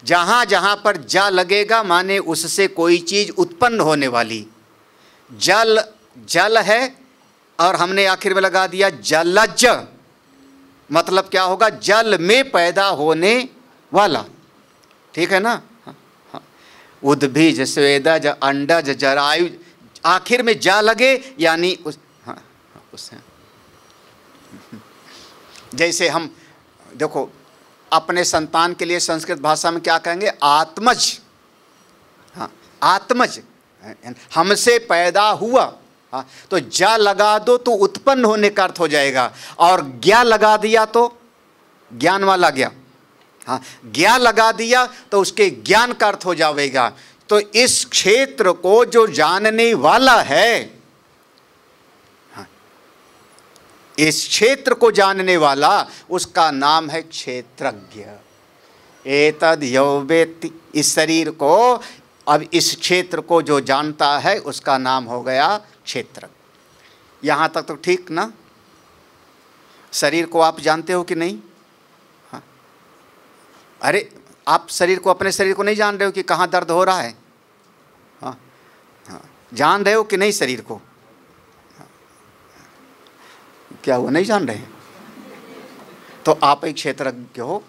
जहां जहां पर जा लगेगा माने उससे कोई चीज उत्पन्न होने वाली। जल है और हमने आखिर में लगा दिया जलज, मतलब क्या होगा? जल में पैदा होने वाला। ठीक है ना? उद्भिज स्वेदज अंडज जरायु, आखिर में जा लगे यानी उससे। जैसे हम देखो अपने संतान के लिए संस्कृत भाषा में क्या कहेंगे? आत्मज। हाँ, आत्मज हमसे पैदा हुआ। हाँ, तो जा लगा दो तो उत्पन्न होने का अर्थ हो जाएगा, और ज्ञा लगा दिया तो ज्ञान वाला ज्ञा। हाँ, ज्ञा लगा दिया तो उसके ज्ञान का अर्थ हो जाएगा। तो इस क्षेत्र को जो जानने वाला है, हाँ, इस क्षेत्र को जानने वाला, उसका नाम है क्षेत्रज्ञ। एतद् यो वेत्ति, इस शरीर को, अब इस क्षेत्र को जो जानता है उसका नाम हो गया क्षेत्र। यहाँ तक तो ठीक ना? शरीर को आप जानते हो कि नहीं? हाँ, अरे आप शरीर को, अपने शरीर को नहीं जान रहे हो कि कहाँ दर्द हो रहा है? हाँ हाँ, जान रहे हो कि नहीं शरीर को? हाँ, क्या वो नहीं जान रहे हैं? तो आप एक क्षेत्रज्ञ हो।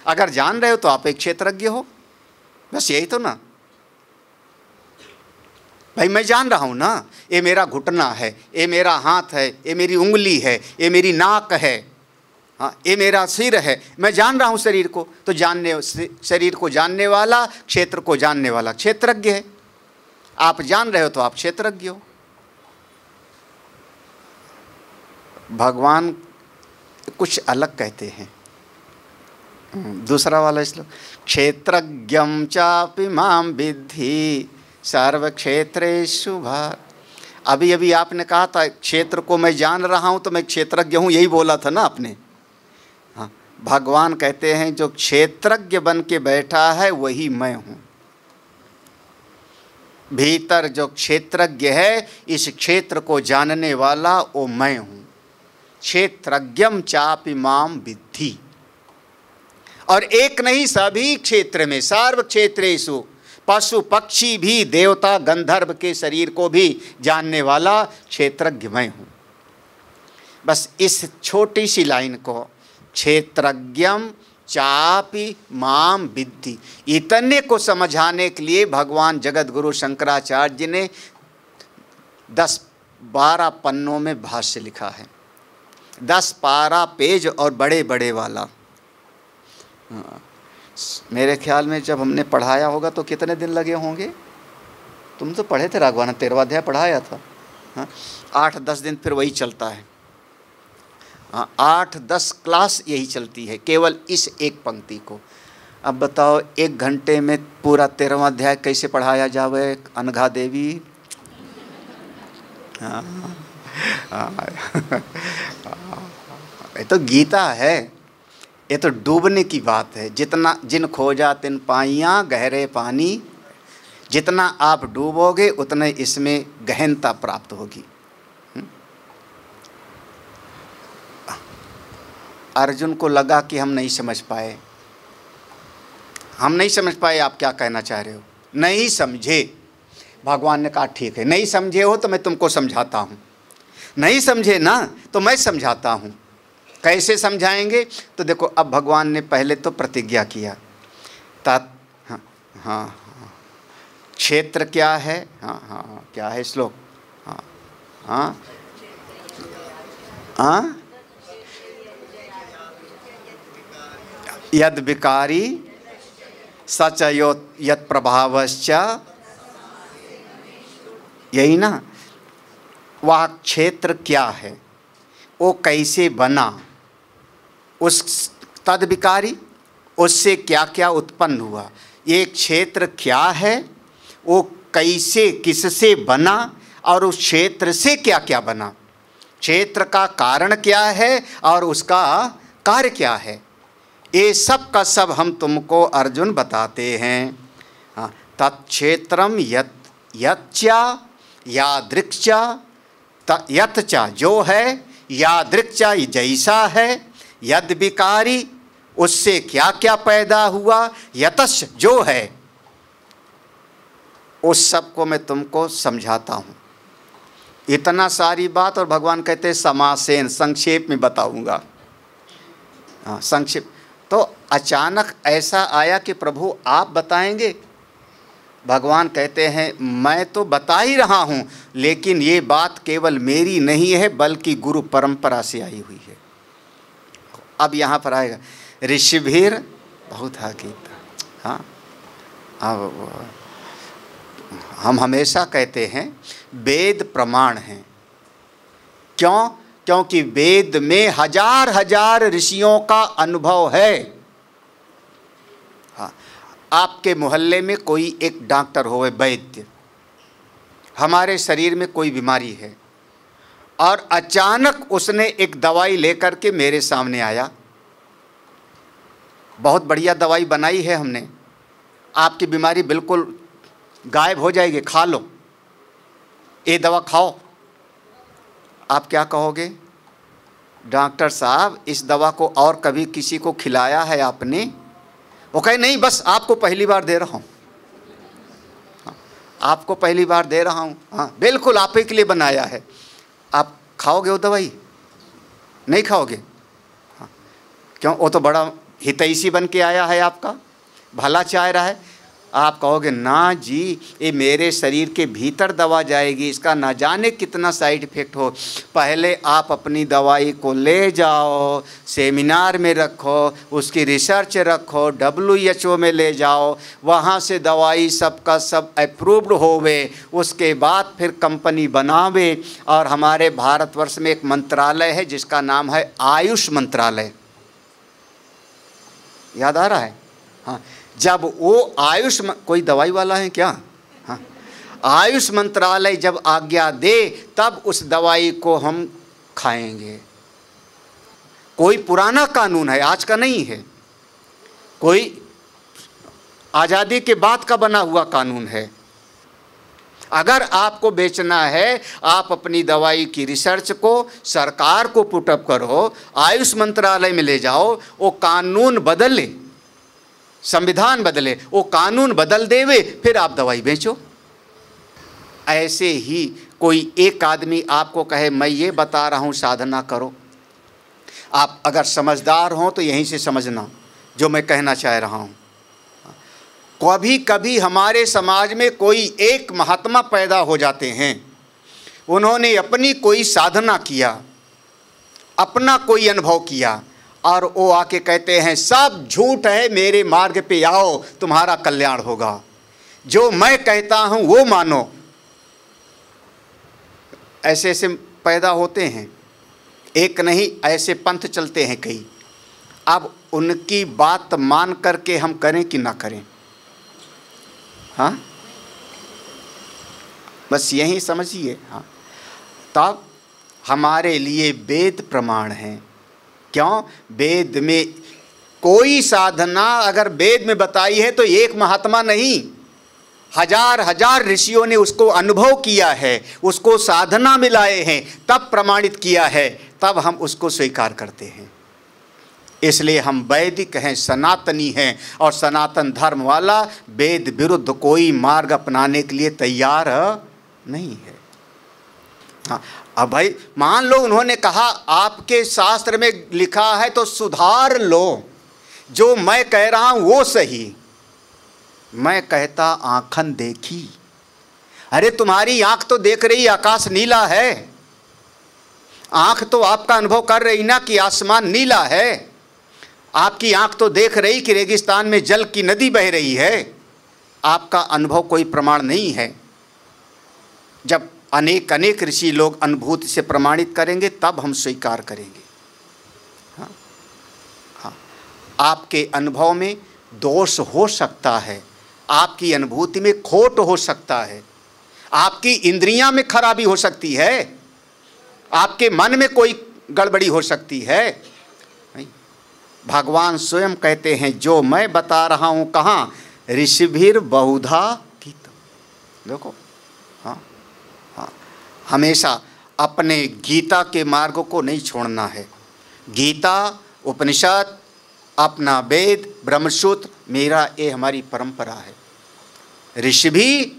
अगर जान रहे हो तो आप एक क्षेत्रज्ञ हो। बस यही तो ना भाई, मैं जान रहा हूँ ना, ये मेरा घुटना है, ये मेरा हाथ है, ये मेरी उंगली है, ये मेरी नाक है, हाँ ये मेरा सिर है। मैं जान रहा हूँ शरीर को, तो शरीर को जानने वाला, क्षेत्र को जानने वाला क्षेत्रज्ञ है। आप जान रहे हो तो आप क्षेत्रज्ञ हो। भगवान कुछ अलग कहते हैं। दूसरा वाला श्लोक, क्षेत्रज्ञं चापि मां विद्धि सर्व क्षेत्रेषु भार। अभी अभी आपने कहा था क्षेत्र को मैं जान रहा हूँ तो मैं क्षेत्रज्ञ हूँ, यही बोला था ना आपने। हाँ, भगवान कहते हैं जो क्षेत्रज्ञ बन के बैठा है वही मैं हूँ। भीतर जो क्षेत्रज्ञ है, इस क्षेत्र को जानने वाला वो मैं हूँ। क्षेत्रज्ञम चापि माम विद्धि। और एक नहीं, सभी क्षेत्र में, सर्व क्षेत्रेषु, पशु पक्षी भी, देवता गंधर्व के शरीर को भी जानने वाला क्षेत्रज्ञ मैं हूँ। बस इस छोटी सी लाइन को, क्षेत्रज्ञम चापि माम विद्धि, इतने को समझाने के लिए भगवान जगत गुरु शंकराचार्य जी ने 10-12 पन्नों में भाष्य लिखा है। 10-12 पेज और बड़े बड़े वाला। मेरे ख्याल में जब हमने पढ़ाया होगा तो कितने दिन लगे होंगे? तुम तो पढ़े थे राघवानंद, 13वां अध्याय पढ़ाया था। 8-10 दिन फिर वही चलता है। 8-10 क्लास यही चलती है, केवल इस एक पंक्ति को। अब बताओ 1 घंटे में पूरा 13वां अध्याय कैसे पढ़ाया जावे अनघा देवी? ये तो गीता है, ये तो डूबने की बात है। जितना जिन खोजा तिन पाइयाँ गहरे पानी, जितना आप डूबोगे उतने इसमें गहनता प्राप्त होगी। अर्जुन को लगा कि हम नहीं समझ पाए, हम नहीं समझ पाए आप क्या कहना चाह रहे हो। नहीं समझे, भगवान ने कहा ठीक है, नहीं समझे हो तो मैं तुमको समझाता हूँ। नहीं समझे ना तो मैं समझाता हूँ। कैसे समझाएंगे? तो देखो, अब भगवान ने पहले तो प्रतिज्ञा किया। हाँ, क्षेत्र क्या है? हाँ, क्या है श्लोक? हाँ, यद विकारी सच यत प्रभावश्च, यही ना। वह क्षेत्र क्या है, वो कैसे बना, उस तद विकारी, उससे क्या क्या उत्पन्न हुआ। ये क्षेत्र क्या है, वो कैसे किससे बना, और उस क्षेत्र से क्या क्या बना। क्षेत्र का कारण क्या है और उसका कार्य क्या है, ये सब का सब हम तुमको अर्जुन बताते हैं। तत्क्षेत्रम यच्चा यादृक्षा, यत्चा जो है, यादृक्षा जैसा है, यद विकारी उससे क्या क्या पैदा हुआ, यतश जो है, उस सब को मैं तुमको समझाता हूँ। इतना सारी बात, और भगवान कहते हैं समासेन, संक्षेप में बताऊँगा। संक्षेप। तो अचानक ऐसा आया कि प्रभु आप बताएंगे। भगवान कहते हैं मैं तो बता ही रहा हूँ, लेकिन ये बात केवल मेरी नहीं है बल्कि गुरु परंपरा से आई हुई है। अब यहाँ पर आएगा ऋषिभीर बहुत गीता। हाँ, अब हम हमेशा कहते हैं वेद प्रमाण हैं। क्यों? क्योंकि वेद में हजार हजार ऋषियों का अनुभव है। हाँ, आपके मोहल्ले में कोई एक डॉक्टर हो, वैद्य, हमारे शरीर में कोई बीमारी है और अचानक उसने एक दवाई लेकर के मेरे सामने आया, बहुत बढ़िया दवाई बनाई है हमने, आपकी बीमारी बिल्कुल गायब हो जाएगी, खा लो, ये दवा खाओ। आप क्या कहोगे? डॉक्टर साहब इस दवा को और कभी किसी को खिलाया है आपने? वो कहे नहीं, बस आपको पहली बार दे रहा हूँ। आपको पहली बार दे रहा हूँ। हाँ बिल्कुल आप ही के लिए बनाया है। आप खाओगे वो दवाई? नहीं खाओगे। हाँ, क्यों? वो तो बड़ा हितैषी बन के आया है, आपका भला चाह रहा है। आप कहोगे ना जी, ये मेरे शरीर के भीतर दवा जाएगी, इसका ना जाने कितना साइड इफ़ेक्ट हो। पहले आप अपनी दवाई को ले जाओ, सेमिनार में रखो, उसकी रिसर्च रखो, WHO में ले जाओ, वहाँ से दवाई सबका सब अप्रूव्ड होवे, उसके बाद फिर कंपनी बनावे। और हमारे भारतवर्ष में एक मंत्रालय है जिसका नाम है आयुष मंत्रालय। याद आ रहा है? हाँ, जब वो आयुष कोई दवाई वाला है क्या? हाँ, आयुष मंत्रालय जब आज्ञा दे तब उस दवाई को हम खाएंगे। कोई पुराना कानून है, आज का नहीं है, कोई आज़ादी के बाद का बना हुआ कानून है। अगर आपको बेचना है, आप अपनी दवाई की रिसर्च को सरकार को पुटअप करो, आयुष मंत्रालय में ले जाओ, वो कानून बदले, संविधान बदले, वो कानून बदल देवे, फिर आप दवाई बेचो। ऐसे ही कोई एक आदमी आपको कहे मैं ये बता रहा हूँ साधना करो, आप अगर समझदार हों तो यहीं से समझना जो मैं कहना चाह रहा हूँ। कभी कभी हमारे समाज में कोई एक महात्मा पैदा हो जाते हैं, उन्होंने अपनी कोई साधना किया, अपना कोई अनुभव किया, और वो आके कहते हैं सब झूठ है, मेरे मार्ग पे आओ तुम्हारा कल्याण होगा, जो मैं कहता हूँ वो मानो। ऐसे ऐसे पैदा होते हैं, एक नहीं ऐसे पंथ चलते हैं कई। अब उनकी बात मान करके हम करें कि ना करें? हाँ, बस यही समझिए। हाँ, तब हमारे लिए वेद प्रमाण हैं। क्यों? वेद में कोई साधना अगर वेद में बताई है तो एक महात्मा नहीं, हजार हजार ऋषियों ने उसको अनुभव किया है, उसको साधना में लाए हैं, तब प्रमाणित किया है, तब हम उसको स्वीकार करते हैं। इसलिए हम वैदिक हैं, सनातनी हैं, और सनातन धर्म वाला वेद विरुद्ध कोई मार्ग अपनाने के लिए तैयार नहीं है। हाँ, अब भाई मान लो उन्होंने कहा आपके शास्त्र में लिखा है तो सुधार लो, जो मैं कह रहा हूँ वो सही। मैं कहता आँखन देखी, अरे तुम्हारी आँख तो देख रही आकाश नीला है, आँख तो आपका अनुभव कर रही ना कि आसमान नीला है, आपकी आंख तो देख रही कि रेगिस्तान में जल की नदी बह रही है। आपका अनुभव कोई प्रमाण नहीं है। जब अनेक अनेक ऋषि लोग अनुभूति से प्रमाणित करेंगे तब हम स्वीकार करेंगे। हाँ, हाँ, आपके अनुभव में दोष हो सकता है, आपकी अनुभूति में खोट हो सकता है, आपकी इंद्रियां में खराबी हो सकती है, आपके मन में कोई गड़बड़ी हो सकती है। भगवान स्वयं कहते हैं जो मैं बता रहा हूँ कहाँ, ऋषिभिर बहुधा गीतम। देखो, हाँ हाँ, हमेशा अपने गीता के मार्ग को नहीं छोड़ना है। गीता, उपनिषद, अपना वेद, ब्रह्मसूत्र, मेरा ये हमारी परंपरा है। ऋषिभी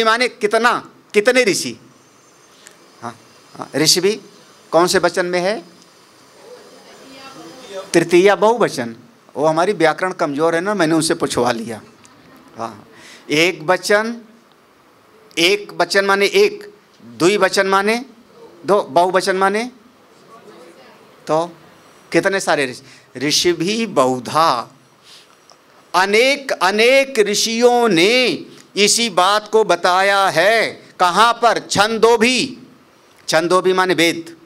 माने कितना, कितने ऋषि? हाँ हाँ, ऋषिभी कौन से वचन में है? तृतीया बहुवचन। वो हमारी व्याकरण कमज़ोर है ना, मैंने उनसे पूछवा लिया। हाँ, एक वचन माने एक, द्विवचन माने दो, बहुवचन माने तो कितने सारे ऋषि भी बहुधा। अनेक अनेक ऋषियों ने इसी बात को बताया है। कहाँ पर? छंदोभी माने वेद।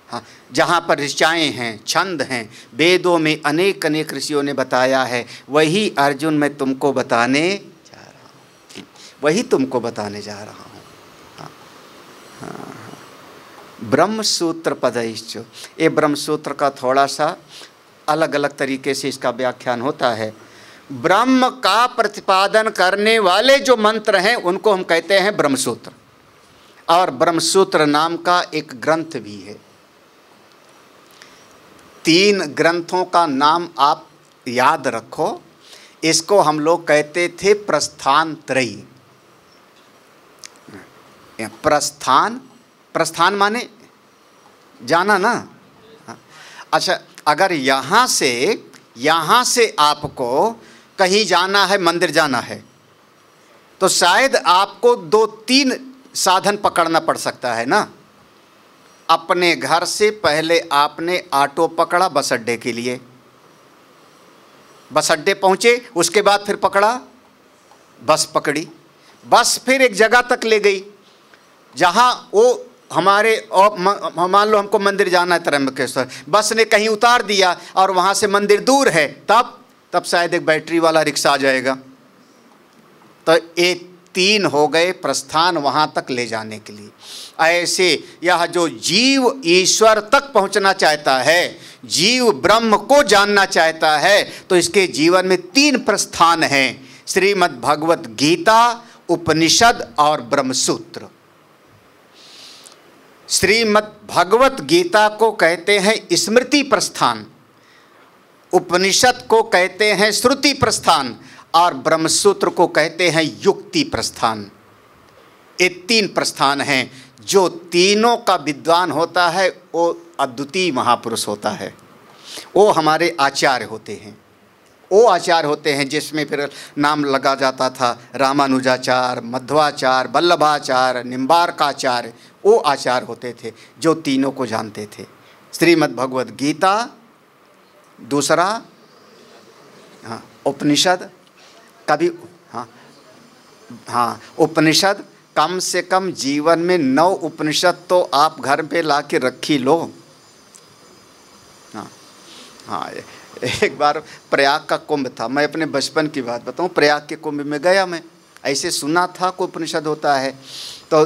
हाँ, जहाँ पर ऋचाएँ हैं, छंद हैं, वेदों में अनेक अनेक ऋषियों ने बताया है। वही अर्जुन मैं तुमको बताने जा रहा हूँ, वही तुमको बताने जा रहा हूँ। हाँ, हाँ, ब्रह्मसूत्र पदैश्च। ये ब्रह्मसूत्र का थोड़ा सा अलग अलग तरीके से इसका व्याख्यान होता है। ब्रह्म का प्रतिपादन करने वाले जो मंत्र हैं उनको हम कहते हैं ब्रह्मसूत्र। और ब्रह्मसूत्र नाम का एक ग्रंथ भी है। 3 ग्रंथों का नाम आप याद रखो। इसको हम लोग कहते थे प्रस्थान त्रयी। प्रस्थान माने जाना ना। अच्छा, अगर यहाँ से आपको कहीं जाना है, मंदिर जाना है, तो शायद आपको 2-3 साधन पकड़ना पड़ सकता है ना। अपने घर से पहले आपने ऑटो पकड़ा बस अड्डे के लिए, बस अड्डे पहुँचे, उसके बाद फिर पकड़ा बस, पकड़ी बस, फिर एक जगह तक ले गई जहाँ वो हमारे, और मान लो हमको मंदिर जाना है त्र्यंबकेश्वर, बस ने कहीं उतार दिया और वहाँ से मंदिर दूर है, तब शायद एक बैटरी वाला रिक्शा आ जाएगा। तो ये 3 हो गए प्रस्थान वहाँ तक ले जाने के लिए। ऐसे यह जो जीव ईश्वर तक पहुँचना चाहता है, जीव ब्रह्म को जानना चाहता है, तो इसके जीवन में 3 प्रस्थान हैं। श्रीमद् भगवत गीता, उपनिषद और ब्रह्मसूत्र। श्रीमद् भगवत गीता को कहते हैं स्मृति प्रस्थान, उपनिषद को कहते हैं श्रुति प्रस्थान और ब्रह्मसूत्र को कहते हैं युक्ति प्रस्थान। ये 3 प्रस्थान हैं। जो तीनों का विद्वान होता है वो अद्वितीय महापुरुष होता है, वो हमारे आचार्य होते हैं। वो आचार्य होते हैं जिसमें फिर नाम लगा जाता था रामानुजाचार्य, मध्वाचार्य, वल्लभाचार्य, निम्बार्काचार्य। वो आचार्य होते थे जो तीनों को जानते थे। श्रीमद् भगवद गीता, दूसरा उपनिषद, कभी उपनिषद कम से कम जीवन में 9 उपनिषद तो आप घर पे ला के रखी लो। एक बार प्रयाग का कुंभ था, मैं अपने बचपन की बात बताऊं। प्रयाग के कुंभ में गया, मैं ऐसे सुना था कोई उपनिषद होता है, तो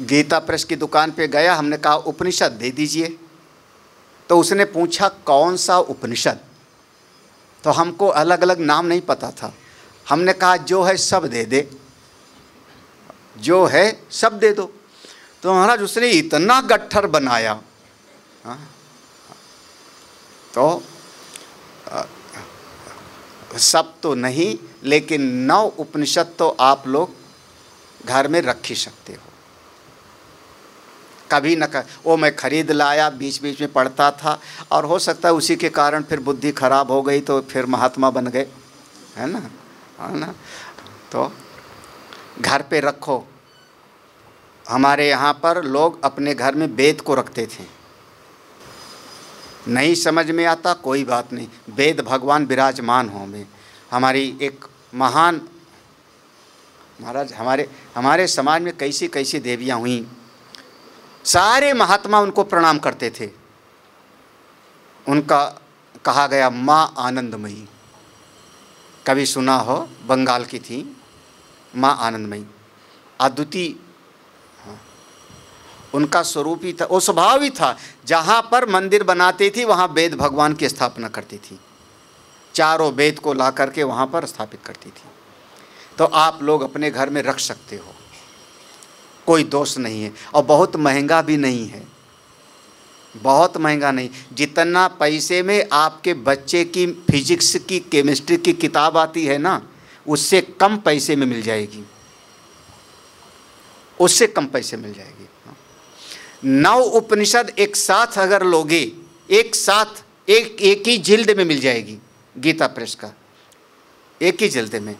गीता प्रेस की दुकान पे गया, हमने कहा उपनिषद दे दीजिए। तो उसने पूछा कौन सा उपनिषद, तो हमको अलग अलग नाम नहीं पता था। हमने कहा जो है सब दे दे, जो है सब दे दो। तो महाराज उसने इतना गट्ठर बनाया। तो सब तो नहीं, लेकिन 9 उपनिषद तो आप लोग घर में रख ही सकते हो। कभी न वो मैं खरीद लाया, बीच बीच में पढ़ता था, और हो सकता है उसी के कारण फिर बुद्धि खराब हो गई तो फिर महात्मा बन गए, है ना। तो घर पे रखो। हमारे यहाँ पर लोग अपने घर में वेद को रखते थे। नहीं समझ में आता कोई बात नहीं, वेद भगवान विराजमान हों में। हमारी एक महान महाराज, हमारे समाज में कैसी कैसी देवियाँ हुई, सारे महात्मा उनको प्रणाम करते थे। उनका कहा गया माँ आनंदमयी, कभी सुना हो, बंगाल की थी माँ आनंदमयी, अद्वितीय उनका स्वरूप ही था, वो स्वभाव ही था। जहाँ पर मंदिर बनाती थी वहाँ वेद भगवान की स्थापना करती थी, चारों वेद को ला करके वहाँ पर स्थापित करती थी। तो आप लोग अपने घर में रख सकते हो, कोई दोष नहीं है, और बहुत महंगा भी नहीं है, बहुत महंगा नहीं। जितना पैसे में आपके बच्चे की फिजिक्स की, केमिस्ट्री की किताब आती है ना, उससे कम पैसे में मिल जाएगी, उससे कम पैसे मिल जाएगी। 9 उपनिषद एक साथ अगर लोगे, एक साथ एक ही जिल्द में मिल जाएगी, गीता प्रेस का एक ही जिल्द में।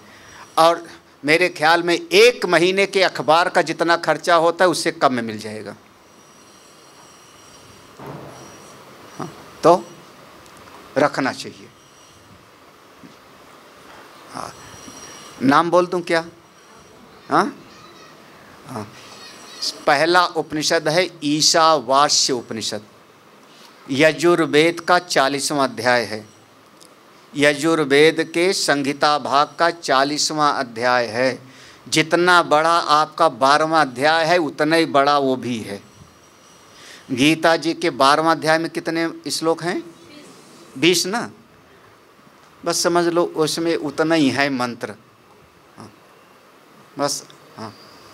और मेरे ख्याल में 1 महीने के अखबार का जितना खर्चा होता है उससे कम में मिल जाएगा। तो रखना चाहिए। नाम बोल दूं क्या? पहला उपनिषद है ईशावास्य उपनिषद, यजुर्वेद का 40वां अध्याय है। यजुर्वेद के संहिता भाग का 40वां अध्याय है। जितना बड़ा आपका 12वां अध्याय है उतना ही बड़ा वो भी है। गीता जी के 12वां अध्याय में कितने श्लोक हैं? 20 ना, बस समझ लो उसमें उतना ही है मंत्र, बस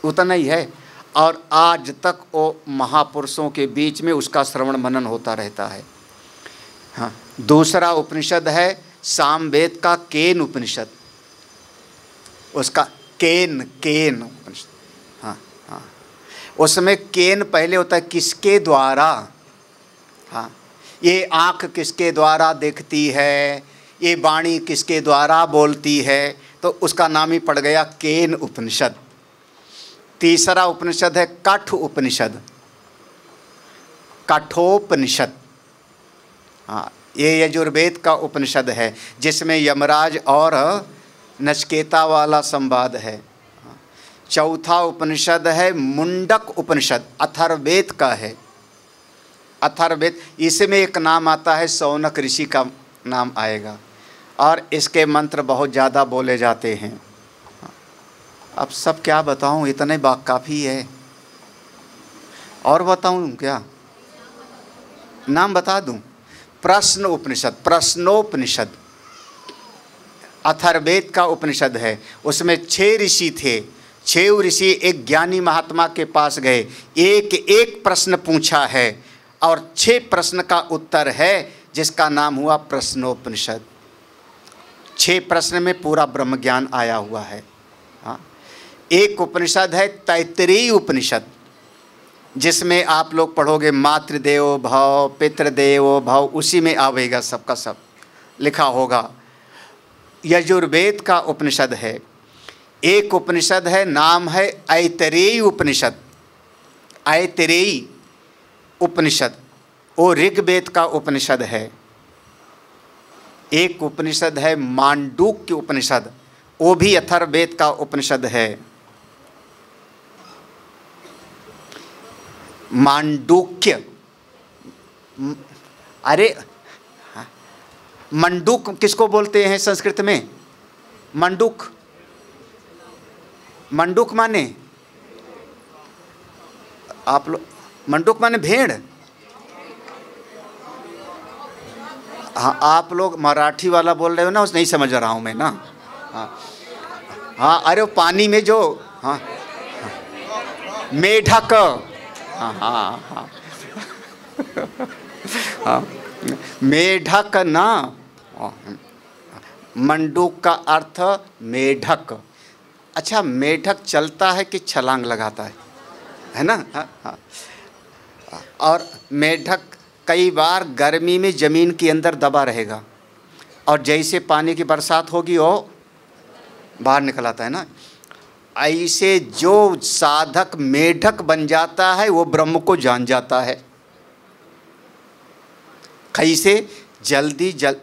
उतना ही है। और आज तक वो महापुरुषों के बीच में उसका श्रवण मनन होता रहता है। दूसरा उपनिषद है सामवेद का केन उपनिषद, उसका केन उपनिषद। उसमें केन पहले होता है किसके द्वारा। ये आँख किसके द्वारा देखती है, ये वाणी किसके द्वारा बोलती है, तो उसका नाम ही पड़ गया केन उपनिषद। तीसरा उपनिषद है कठ उपनिषद, कठोपनिषद। ये यजुर्वेद का उपनिषद है जिसमें यमराज और नचिकेता वाला संवाद है। चौथा उपनिषद है मुंडक उपनिषद, अथर्ववेद का है। अथर्ववेद, इसमें एक नाम आता है शौनक ऋषि का नाम आएगा, और इसके मंत्र बहुत ज़्यादा बोले जाते हैं। अब सब क्या बताऊं, इतने काफ़ी है। और बताऊं क्या? नाम बता दूं? प्रश्न उपनिषद, प्रश्नोपनिषद अथर्ववेद का उपनिषद है। उसमें 6 ऋषि थे, छह ऋषि एक ज्ञानी महात्मा के पास गए, एक एक प्रश्न पूछा है और 6 प्रश्न का उत्तर है, जिसका नाम हुआ प्रश्नोपनिषद। 6 प्रश्न में पूरा ब्रह्म ज्ञान आया हुआ है। हाँ, एक उपनिषद है तैत्तिरीय उपनिषद, जिसमें आप लोग पढ़ोगे मातृदेवो भव पितृदेवो भव, उसी में आवेगा सबका सब लिखा होगा। यजुर्वेद का उपनिषद है। एक उपनिषद है, नाम है ऐतरेयी उपनिषद। ऐतरेयी उपनिषद वो ऋग्वेद का उपनिषद है। एक उपनिषद है मांडूक्य उपनिषद, वो भी अथर्ववेद का उपनिषद है। मांडूक्य, अरे मंडूक किसको बोलते हैं संस्कृत में? मंडूक, मंडूक माने आप लोग, मंडूक माने भेड़। हाँ, आप लोग मराठी वाला बोल रहे हो ना, उस नहीं समझ रहा हूँ मैं ना। हाँ हाँ, अरे वो पानी में जो, हाँ, हाँ मेढक, हाँ हाँ हाँ हाँ मेढक ना, मंडूक का अर्थ मेढक। अच्छा, मेढक चलता है कि छलांग लगाता है ना? हाँ हाँ। और मेढक कई बार गर्मी में ज़मीन के अंदर दबा रहेगा और जैसे पानी की बरसात होगी वो बाहर निकल आता है ना। ऐसे जो साधक मेढक बन जाता है वो ब्रह्म को जान जाता है। कैसे?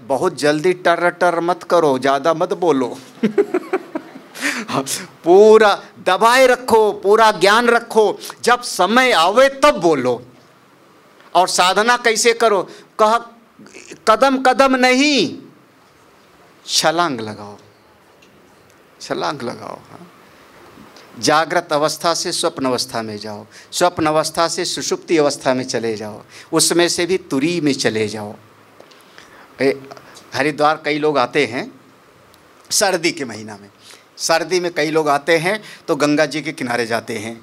बहुत जल्दी टर टर मत करो, ज़्यादा मत बोलो पूरा दबाए रखो, पूरा ज्ञान रखो, जब समय आवे तब बोलो। और साधना कैसे करो? कहा कदम कदम नहीं, छलांग लगाओ, छलांग लगाओ। हाँ, जागृत अवस्था से स्वप्न अवस्था में जाओ, स्वप्न अवस्था से सुषुप्ति अवस्था में चले जाओ, उसमें से भी तुरी में चले जाओ। हरिद्वार कई लोग आते हैं सर्दी के महीना में, सर्दी में कई लोग आते हैं तो गंगा जी के किनारे जाते हैं।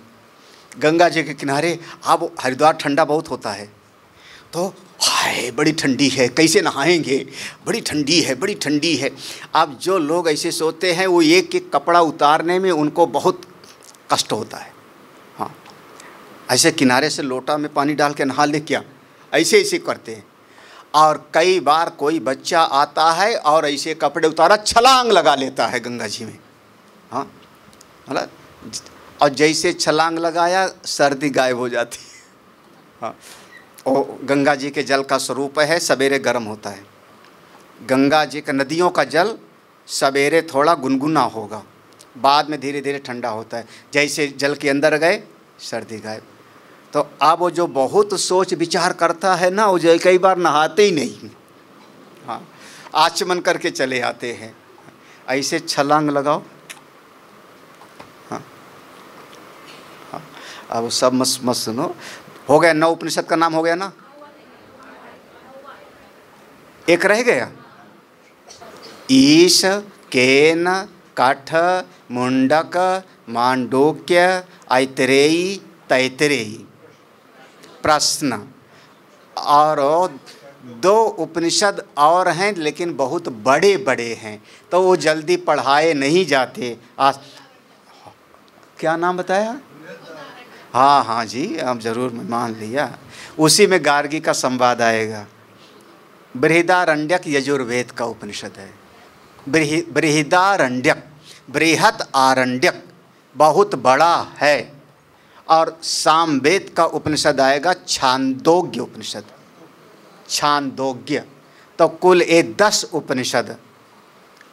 गंगा जी के किनारे, अब हरिद्वार ठंडा बहुत होता है, तो हाय बड़ी ठंडी है, कैसे नहाएंगे, बड़ी ठंडी है, बड़ी ठंडी है। अब जो लोग ऐसे सोते हैं वो एक एक कपड़ा उतारने में उनको बहुत कष्ट होता है। हाँ, ऐसे किनारे से लोटा में पानी डाल के नहा ले क्या, ऐसे ऐसे करते हैं। और कई बार कोई बच्चा आता है और ऐसे कपड़े उतारा छलांग लगा लेता है गंगा जी में। हाँ, मतलब और जैसे छलांग लगाया सर्दी गायब हो जाती है। हाँ, और गंगा जी के जल का स्वरूप है सवेरे गर्म होता है। गंगा जी का, नदियों का जल सवेरे थोड़ा गुनगुना होगा, बाद में धीरे धीरे ठंडा होता है। जैसे जल के अंदर गए सर्दी गायब। तो अब वो जो बहुत सोच विचार करता है ना, वो जो कई बार नहाते ही नहीं, हाँ, आचमन करके चले आते हैं। ऐसे छलांग लगाओ। हाँ हाँ, अब सब मस्त मस्त सुनो। हो गया, 9 उपनिषद का नाम हो गया ना। एक रह गया, ईश, केन, काठ, मुंडक, मांडूक्य, ऐतरेयी, तैत्तिरीय। प्रश्न और 2 उपनिषद और हैं, लेकिन बहुत बड़े बड़े हैं, तो वो जल्दी पढ़ाए नहीं जाते। क्या नाम बताया? हाँ हाँ जी, आप ज़रूर मान लिया। उसी में गार्गी का संवाद आएगा। बृहदारण्यक यजुर्वेद का उपनिषद है। बृहदारण्यक, बृहत आरण्यक बहुत बड़ा है। और सामवेद का उपनिषद आएगा छांदोग्य उपनिषद। छांदोग्य तो कुल 10 उपनिषद,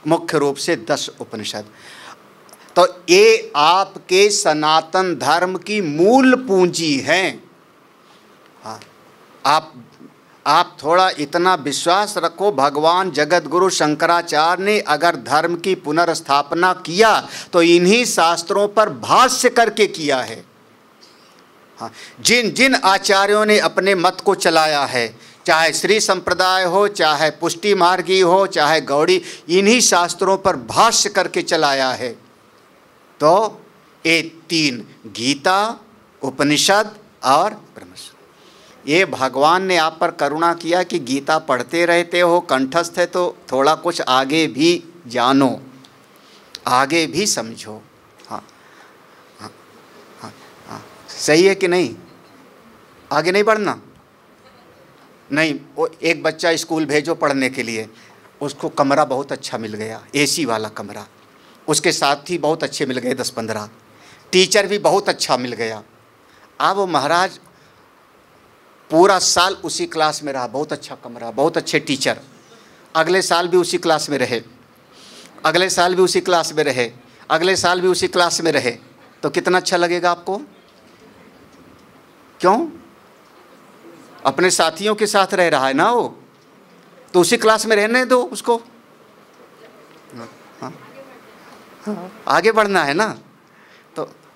मुख्य रूप से 10 उपनिषद। तो ये आपके सनातन धर्म की मूल पूंजी हैं। हाँ, आप थोड़ा इतना विश्वास रखो, भगवान जगत गुरु शंकराचार्य ने अगर धर्म की पुनर्स्थापना किया तो इन्हीं शास्त्रों पर भाष्य करके किया है। हाँ, जिन जिन आचार्यों ने अपने मत को चलाया है, चाहे श्री संप्रदाय हो, चाहे पुष्टि मार्गी हो, चाहे गौड़ी, इन्हीं शास्त्रों पर भाष्य करके चलाया है। तो ये तीन, गीता, उपनिषद और ब्रह्मसूत्र। ये भगवान ने आप पर करुणा किया कि गीता पढ़ते रहते हो, कंठस्थ है, तो थोड़ा कुछ आगे भी जानो, आगे भी समझो। हाँ हाँ हाँ हाँ, सही है कि नहीं? आगे नहीं बढ़ना? नहीं, वो एक बच्चा स्कूल भेजो पढ़ने के लिए, उसको कमरा बहुत अच्छा मिल गया, एसी वाला कमरा, उसके साथी बहुत अच्छे मिल गए 10-15, टीचर भी बहुत अच्छा मिल गया। अब वो महाराज पूरा साल उसी क्लास में रहा, बहुत अच्छा कमरा, बहुत अच्छे टीचर, अगले साल भी उसी क्लास में रहे, अगले साल भी उसी क्लास में रहे, अगले साल भी उसी क्लास में रहे, तो कितना अच्छा लगेगा आपको? क्यों? अपने साथियों के साथ रह रहा है ना वो, तो उसी क्लास में रहने दो उसको। हाँ, आगे बढ़ना है ना।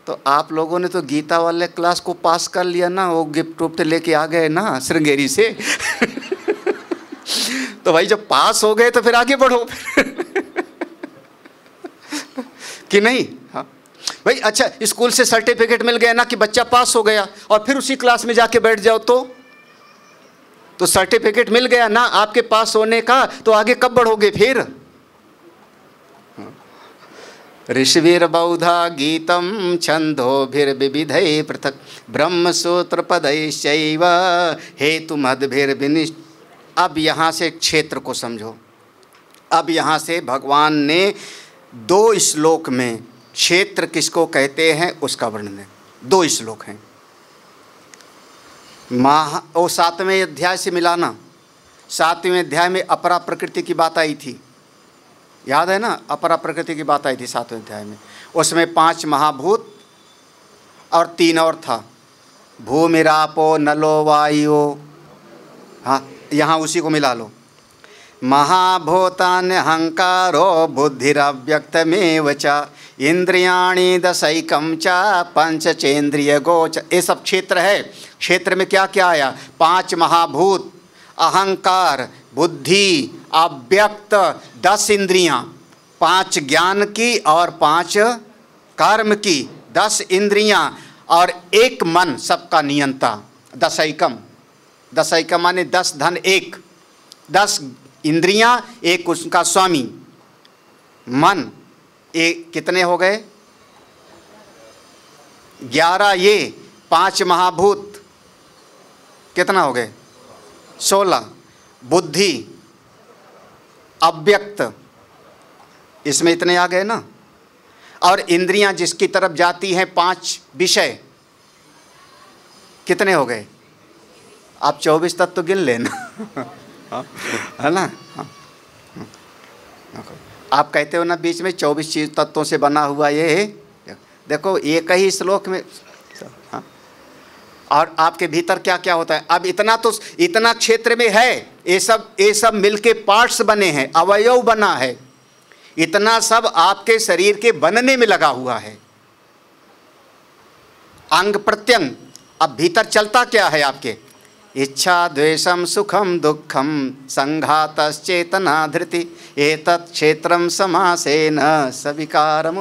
तो आप लोगों ने तो गीता वाले क्लास को पास कर लिया ना, वो गिफ्ट विफ्ट लेके आ गए ना श्रृंगेरी से। तो भाई जब पास हो गए तो फिर आगे बढ़ो कि नहीं? हाँ भाई, अच्छा स्कूल से सर्टिफिकेट मिल गया ना कि बच्चा पास हो गया, और फिर उसी क्लास में जाके बैठ जाओ तो सर्टिफिकेट मिल गया ना आपके पास होने का, तो आगे कब बढ़ोगे फिर? ऋषिवीर बहुधा गीतम छंदोभिर्विविधैः पृथक् ब्रह्मसूत्र पदैश्चैव हेतुमद्भिर्विनिश्च। अब यहाँ से क्षेत्र को समझो। अब यहाँ से भगवान ने 2 श्लोक में क्षेत्र किसको कहते हैं उसका वर्णन है। 2 श्लोक हैं। वो 7वें अध्याय से मिलाना। 7वें अध्याय में अपरा प्रकृति की बात आई थी, याद है ना? अपरा प्रकृति की बात आई थी 7वें अध्याय में। उसमें 5 महाभूत और 3 और था, भूमिरापो नलो वायु। हाँ, यहाँ उसी को मिला लो। महाभूतान्य अहंकारो बुद्धिरव्यक्तमेव च इंद्रियाणि दशैकम च पंचचेन्द्रिय गोच। ये सब क्षेत्र है। क्षेत्र में क्या क्या आया? 5 महाभूत, अहंकार, बुद्धि, अव्यक्त, 10 इंद्रियां, 5 ज्ञान की और 5 कर्म की, 10 इंद्रियां और 1 मन, सबका नियंता। दशैकम, दशैकम माने 10 धन 1, 10 इंद्रियां, 1 उसका स्वामी, मन, एक कितने हो गए? 11। ये 5 महाभूत कितना हो गए? 16। बुद्धि, अव्यक्त, इसमें इतने आ गए ना। और इंद्रियां जिसकी तरफ जाती हैं 5 विषय, कितने हो गए? आप 24 तक तो गिन लेना है ना। आप कहते हो ना बीच में 24 चीज तत्वों से बना हुआ ये, देखो एक ही श्लोक में। हाँ, और आपके भीतर क्या क्या होता है। अब इतना क्षेत्र में है, ये सब मिलके पार्ट्स बने हैं, अवयव बना है, इतना सब आपके शरीर के बनने में लगा हुआ है, अंग प्रत्यंग। अब भीतर चलता क्या है आपके? इच्छा द्वेषम सुखम दुखम संघातश्चेतना धृति एतत् क्षेत्रम समासेन सविकारम,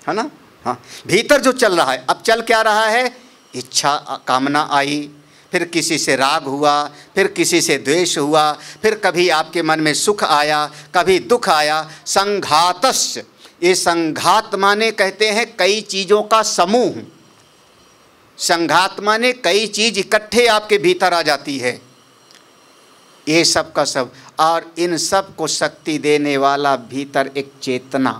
है ना। हाँ, भीतर जो चल रहा है, अब चल क्या रहा है? इच्छा कामना आई, फिर किसी से राग हुआ, फिर किसी से द्वेष हुआ, फिर कभी आपके मन में सुख आया, कभी दुख आया। संघातस्य, ये संघात माने कहते हैं कई चीज़ों का समूह। संघात माने कई चीज इकट्ठे आपके भीतर आ जाती है, ये सब का सब। और इन सब को शक्ति देने वाला भीतर एक चेतना,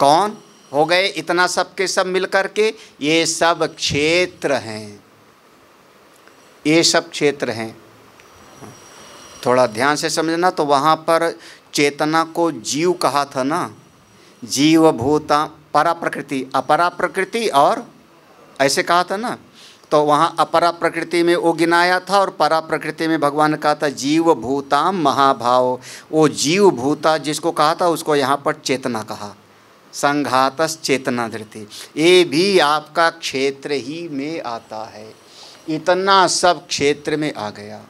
कौन हो गए? इतना सब के सब मिलकर के ये सब क्षेत्र हैं, ये सब क्षेत्र हैं। थोड़ा ध्यान से समझना। तो वहाँ पर चेतना को जीव कहा था ना, जीव भूता परा प्रकृति, अपरा प्रकृति और ऐसे कहा था ना। तो वहाँ अपरा प्रकृति में वो गिनाया था और परा प्रकृति में भगवान ने कहा था जीव भूता महाभाव। वो जीव भूता जिसको कहा था उसको यहाँ पर चेतना कहा। संघातस चेतना धृति, ये भी आपका क्षेत्र ही में आता है। इतना सब क्षेत्र में आ गया।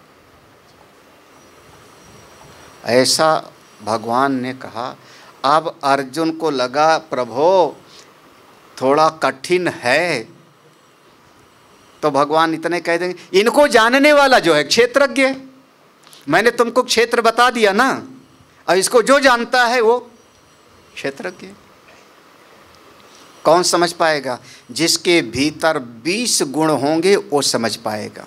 ऐसा भगवान ने कहा। अब अर्जुन को लगा प्रभो थोड़ा कठिन है, तो भगवान इतने कह देंगे, इनको जानने वाला जो है क्षेत्रज्ञ है। मैंने तुमको क्षेत्र बता दिया ना, और इसको जो जानता है वो क्षेत्रज्ञ है। कौन समझ पाएगा? जिसके भीतर 20 गुण होंगे वो समझ पाएगा।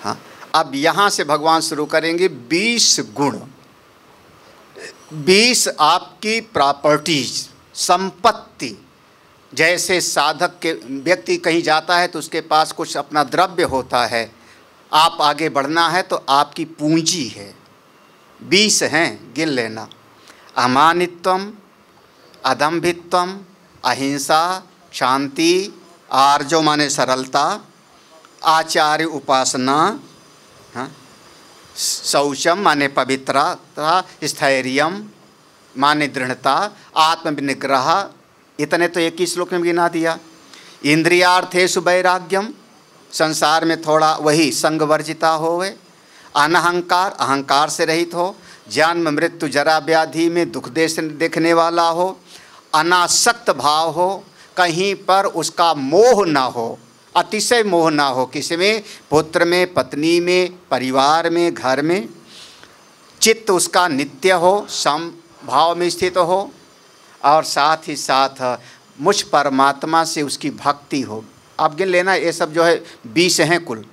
हाँ, अब यहां से भगवान शुरू करेंगे। 20 गुण, 20 आपकी प्रॉपर्टीज, संपत्ति। जैसे साधक के व्यक्ति कहीं जाता है तो उसके पास कुछ अपना द्रव्य होता है, आप आगे बढ़ना है तो आपकी पूंजी है। 20 हैं, गिन लेना। अमानित्वम, अदम्भित्वम, अहिंसा, शांति, आर्जो माने सरलता, आचार्य उपासना, हाँ, शौचम माने पवित्रता, स्थैर्यम माने दृढ़ता, आत्मनिग्रह, इतने तो 21 श्लोक में गिना दिया। इंद्रियार्थेषु वैराग्यम, संसार में थोड़ा वही संग वर्जिता होवे। अनहंकार, अहंकार से रहित हो। जन्म मृत्यु जरा व्याधि में दुख देखने वाला हो। अनासक्त भाव हो, कहीं पर उसका मोह ना हो, अतिशय मोह ना हो, किसी में, पुत्र में, पत्नी में, परिवार में, घर में। चित्त उसका नित्य हो, सम भाव में स्थित हो, और साथ ही साथ मुझ परमात्मा से उसकी भक्ति हो। आप गिन लेना, ये सब जो है 20 हैं कुल,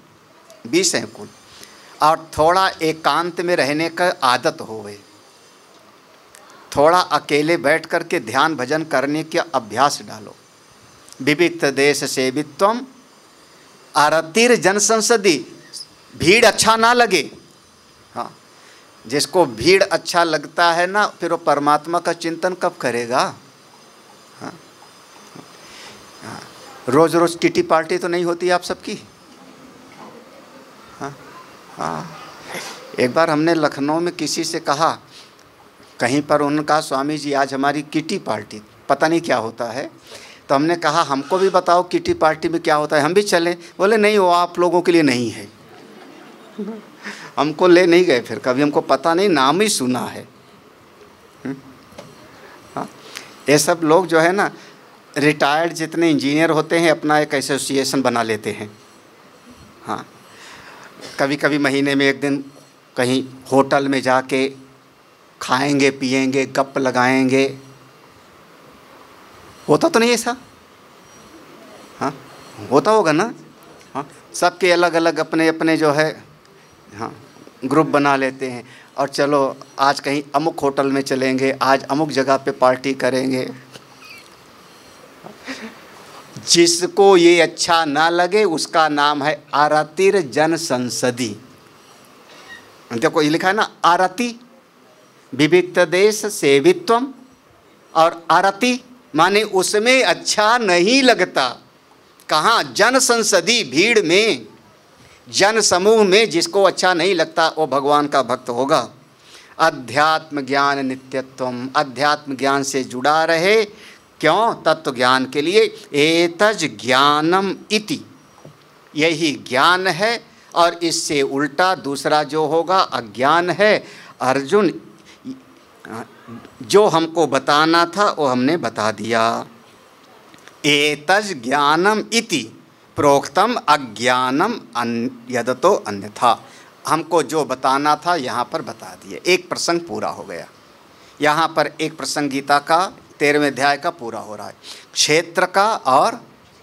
20 हैं कुल। और थोड़ा एकांत में रहने का आदत होवे, थोड़ा अकेले बैठ कर के ध्यान भजन करने के अभ्यास डालो। विविक्त देश सेवित्वम, अरतिर जन संसदी, भीड़ अच्छा ना लगे। हाँ, जिसको भीड़ अच्छा लगता है ना, फिर वो परमात्मा का चिंतन कब करेगा? हाँ, हाँ। रोज़ रोज़ किटी पार्टी तो नहीं होती आप सबकी। हाँ, हाँ। एक बार हमने लखनऊ में किसी से कहा, कहीं पर उन्होंने कहा स्वामी जी आज हमारी किटी पार्टी, पता नहीं क्या होता है। तो हमने कहा हमको भी बताओ किटी पार्टी में क्या होता है, हम भी चलें। बोले नहीं, वो आप लोगों के लिए नहीं है। हमको ले नहीं गए, फिर कभी हमको पता नहीं, नाम ही सुना है। हाँ, ये सब लोग जो है ना, रिटायर्ड जितने इंजीनियर होते हैं अपना एक एसोसिएशन बना लेते हैं। हाँ, कभी कभी महीने में एक दिन कहीं होटल में जाके खाएंगे पिएंगे, गप लगाएंगे। होता तो नहीं ऐसा? हाँ, होता होगा ना। हाँ, सबके अलग अलग अपने अपने जो है, हाँ, ग्रुप बना लेते हैं, और चलो आज कहीं अमुक होटल में चलेंगे, आज अमुक जगह पे पार्टी करेंगे। जिसको ये अच्छा ना लगे उसका नाम है आरतिर जन संसदी। देखो ये लिखा है ना, आरति, विविक्त देश सेवित्वम, और आरति माने उसमें अच्छा नहीं लगता। कहाँ? जन संसदी, भीड़ में, जन समूह में जिसको अच्छा नहीं लगता वो भगवान का भक्त होगा। अध्यात्म ज्ञान नित्यत्वम, अध्यात्म ज्ञान से जुड़ा रहे। क्यों? तत्व ज्ञान के लिए। एतज ज्ञानम इति, यही ज्ञान है, और इससे उल्टा दूसरा जो होगा अज्ञान है। अर्जुन, जो हमको बताना था वो हमने बता दिया। एतज ज्ञानम इति प्रोक्तम अज्ञानम यदतो अन्यथा, हमको जो बताना था यहाँ पर बता दिए। एक प्रसंग पूरा हो गया। यहाँ पर एक प्रसंग गीता का 13वें अध्याय का पूरा हो रहा है। क्षेत्र का और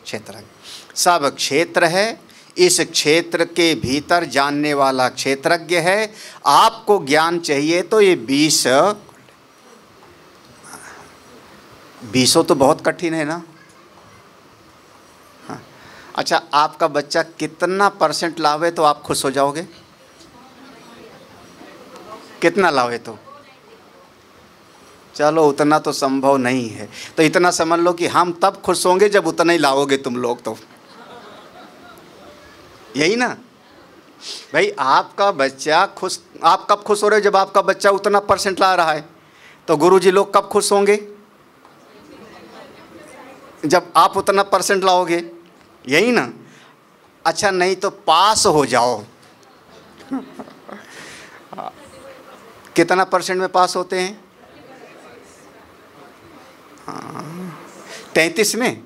क्षेत्रज्ञ, सब क्षेत्र है। इस क्षेत्र के भीतर जानने वाला क्षेत्रज्ञ है। आपको ज्ञान चाहिए तो ये 20 तो बहुत कठिन है ना। हाँ, अच्छा, आपका बच्चा कितना % लावे तो आप खुश हो जाओगे? कितना लावे तो? चलो उतना तो संभव नहीं है, तो इतना समझ लो कि हम तब खुश होंगे जब उतना ही लाओगे तुम लोग। तो यही ना भाई, आपका बच्चा खुश, आप कब खुश हो रहे हो? जब आपका बच्चा उतना % ला रहा है। तो गुरुजी लोग कब खुश होंगे? जब आप उतना % लाओगे, यही ना। अच्छा, नहीं तो पास हो जाओ। कितना % में पास होते हैं? 33 में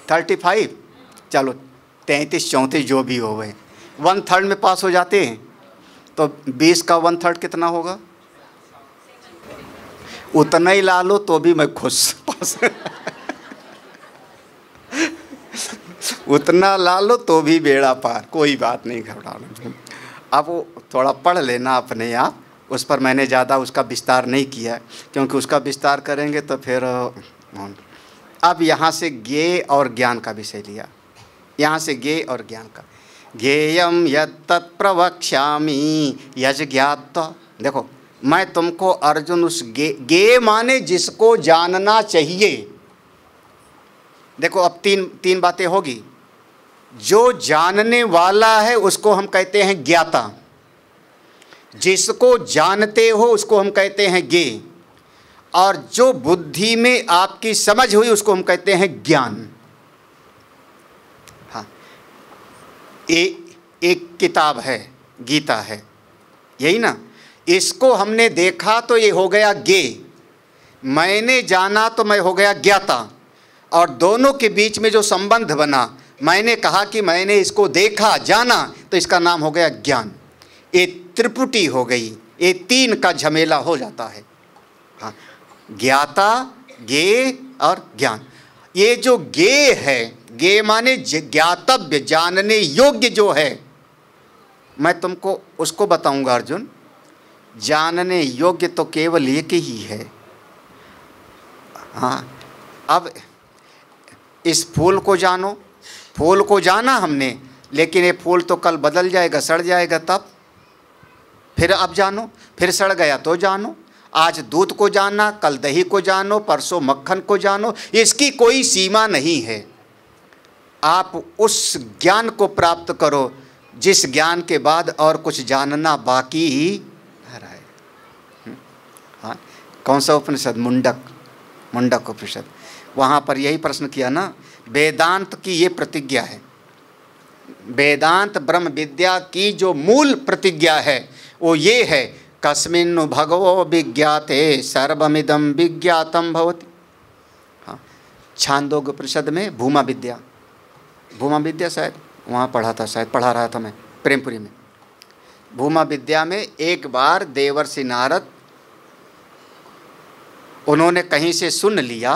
35, चलो 33-34 जो भी हो गए, 1/3 में पास हो जाते हैं। तो 20 का 1/3 कितना होगा? उतना ही ला लो तो भी मैं खुश पास उतना ला लो तो भी बेड़ा पार, कोई बात नहीं, घबराना। अब वो थोड़ा पढ़ लेना अपने आप, उस पर मैंने ज़्यादा उसका विस्तार नहीं किया, क्योंकि उसका विस्तार करेंगे तो फिर। अब यहाँ से ज्ञेय और ज्ञान का विषय लिया, यहाँ से ज्ञेय और ज्ञान का। ज्ञेयम यत्तत् प्रवक्ष्यामि यज् ज्ञात्वा। देखो मैं तुमको अर्जुन उस ज्ञेय माने जिसको जानना चाहिए। देखो अब तीन बातें होगी। जो जानने वाला है उसको हम कहते हैं ज्ञाता, जिसको जानते हो उसको हम कहते हैं ज्ञेय, और जो बुद्धि में आपकी समझ हुई उसको हम कहते हैं ज्ञान। हाँ, एक किताब है, गीता है, यही ना। इसको हमने देखा तो ये हो गया ज्ञेय, मैंने जाना तो मैं हो गया ज्ञाता, और दोनों के बीच में जो संबंध बना, मैंने कहा कि मैंने इसको देखा जाना, तो इसका नाम हो गया ज्ञान। ये त्रिपुटी हो गई, ये 3 का झमेला हो जाता है। हाँ, ज्ञाता, ज्ञेय और ज्ञान। ये जो ज्ञेय है, ज्ञेय माने ज्ञातव्य, जानने योग्य जो है, मैं तुमको उसको बताऊंगा अर्जुन। जानने योग्य तो केवल एक ही है। हाँ, अब इस फूल को जानो, फूल को जाना हमने, लेकिन ये फूल तो कल बदल जाएगा, सड़ जाएगा, तब फिर अब जानो, फिर सड़ गया तो जानो। आज दूध को जाना, कल दही को जानो, परसों मक्खन को जानो, इसकी कोई सीमा नहीं है। आप उस ज्ञान को प्राप्त करो जिस ज्ञान के बाद और कुछ जानना बाकी ही रहा है। हाँ, कौन सा उपनिषद? मुंडक उपनिषद। वहाँ पर यही प्रश्न किया ना। वेदांत की ये प्रतिज्ञा है, वेदांत ब्रह्म विद्या की जो मूल प्रतिज्ञा है वो ये है, कस्मिन्नु भगवो विज्ञाते सर्वमिदं विज्ञातम भवति। हाँ, छांदोग्य उपनिषद में भूमा विद्या शायद वहाँ पढ़ा था, शायद पढ़ा रहा था मैं प्रेमपुरी में। भूमा विद्या में एक बार देवर्षि नारद, उन्होंने कहीं से सुन लिया,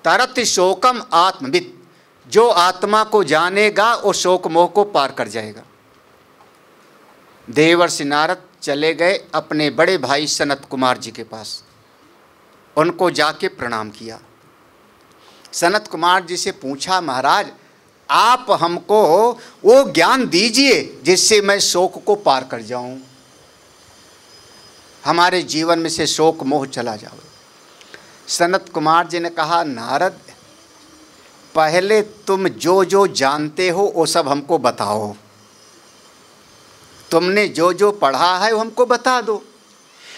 तरत शोकम आत्मवित्, जो आत्मा को जानेगा वो शोक मोह को पार कर जाएगा। देवर्षि नारद चले गए अपने बड़े भाई सनत कुमार जी के पास, उनको जाके प्रणाम किया। सनत कुमार जी से पूछा, महाराज आप हमको वो ज्ञान दीजिए जिससे मैं शोक को पार कर जाऊं, हमारे जीवन में से शोक मोह चला जाए। सनत कुमार जी ने कहा, नारद पहले तुम जो जो जानते हो वो सब हमको बताओ, तुमने जो जो पढ़ा है वो हमको बता दो,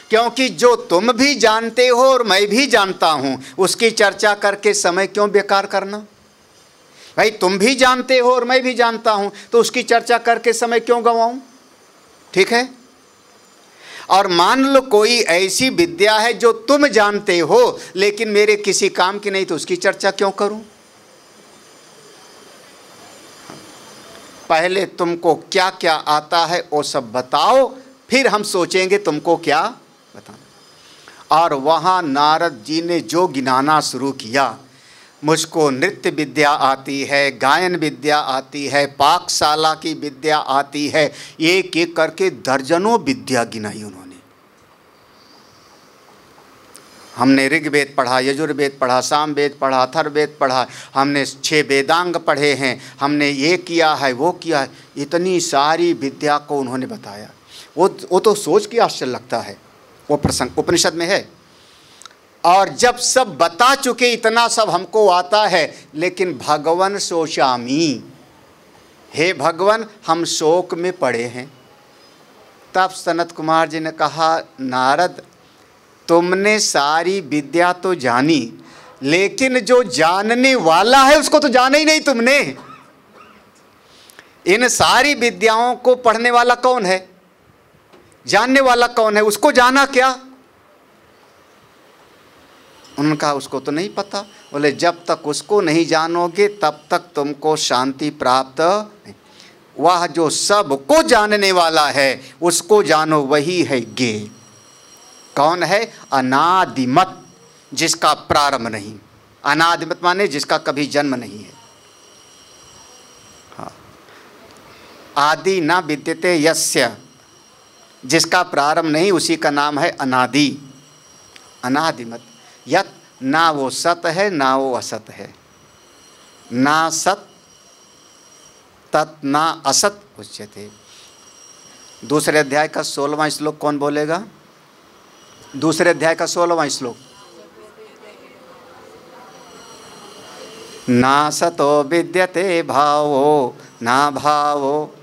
क्योंकि जो तुम भी जानते हो और मैं भी जानता हूँ उसकी चर्चा करके समय क्यों बेकार करना। भाई तुम भी जानते हो और मैं भी जानता हूँ तो उसकी चर्चा करके समय क्यों गंवाऊं। ठीक है, और मान लो कोई ऐसी विद्या है जो तुम जानते हो लेकिन मेरे किसी काम की नहीं, तो उसकी चर्चा क्यों करूं। पहले तुमको क्या क्या आता है वो सब बताओ, फिर हम सोचेंगे तुमको क्या बताना। और वहाँ नारद जी ने जो गिनाना शुरू किया, मुझको नृत्य विद्या आती है, गायन विद्या आती है, पाकशाला की विद्या आती है, एक एक करके दर्जनों विद्या गिनाई उन्होंने। हमने ऋग्वेद पढ़ा, यजुर्वेद पढ़ा, सामवेद पढ़ा, अथर्ववेद पढ़ा, हमने 6 वेदांग पढ़े हैं, हमने ये किया है वो किया है, इतनी सारी विद्या को उन्होंने बताया। वो तो सोच के आश्चर्य लगता है, वो प्रसंग उपनिषद में है। और जब सब बता चुके, इतना सब हमको आता है, लेकिन भगवन शोचामी, हे भगवान हम शोक में पड़े हैं। तब सनत कुमार जी ने कहा, नारद तुमने सारी विद्या तो जानी, लेकिन जो जानने वाला है उसको तो जाना ही नहीं तुमने। इन सारी विद्याओं को पढ़ने वाला कौन है, जानने वाला कौन है, उसको जाना क्या। उन्होंने कहा उसको तो नहीं पता। बोले जब तक उसको नहीं जानोगे तब तक तुमको शांति प्राप्त नहीं। वह जो सबको जानने वाला है उसको जानो, वही है ज्ञेय। कौन है? अनादिमत, जिसका प्रारंभ नहीं। अनादिमत माने जिसका कभी जन्म नहीं है। हाँ, आदि ना विद्यते यस्य, जिसका प्रारंभ नहीं, उसी का नाम है अनादि, अनादिमत। यत, ना वो सत है ना वो असत है, ना सत तत् ना असत उच्यते। दूसरे अध्याय का 16वां श्लोक कौन बोलेगा? दूसरे अध्याय का 16वां श्लोक। ना सतो विद्यते भावो ना भावो,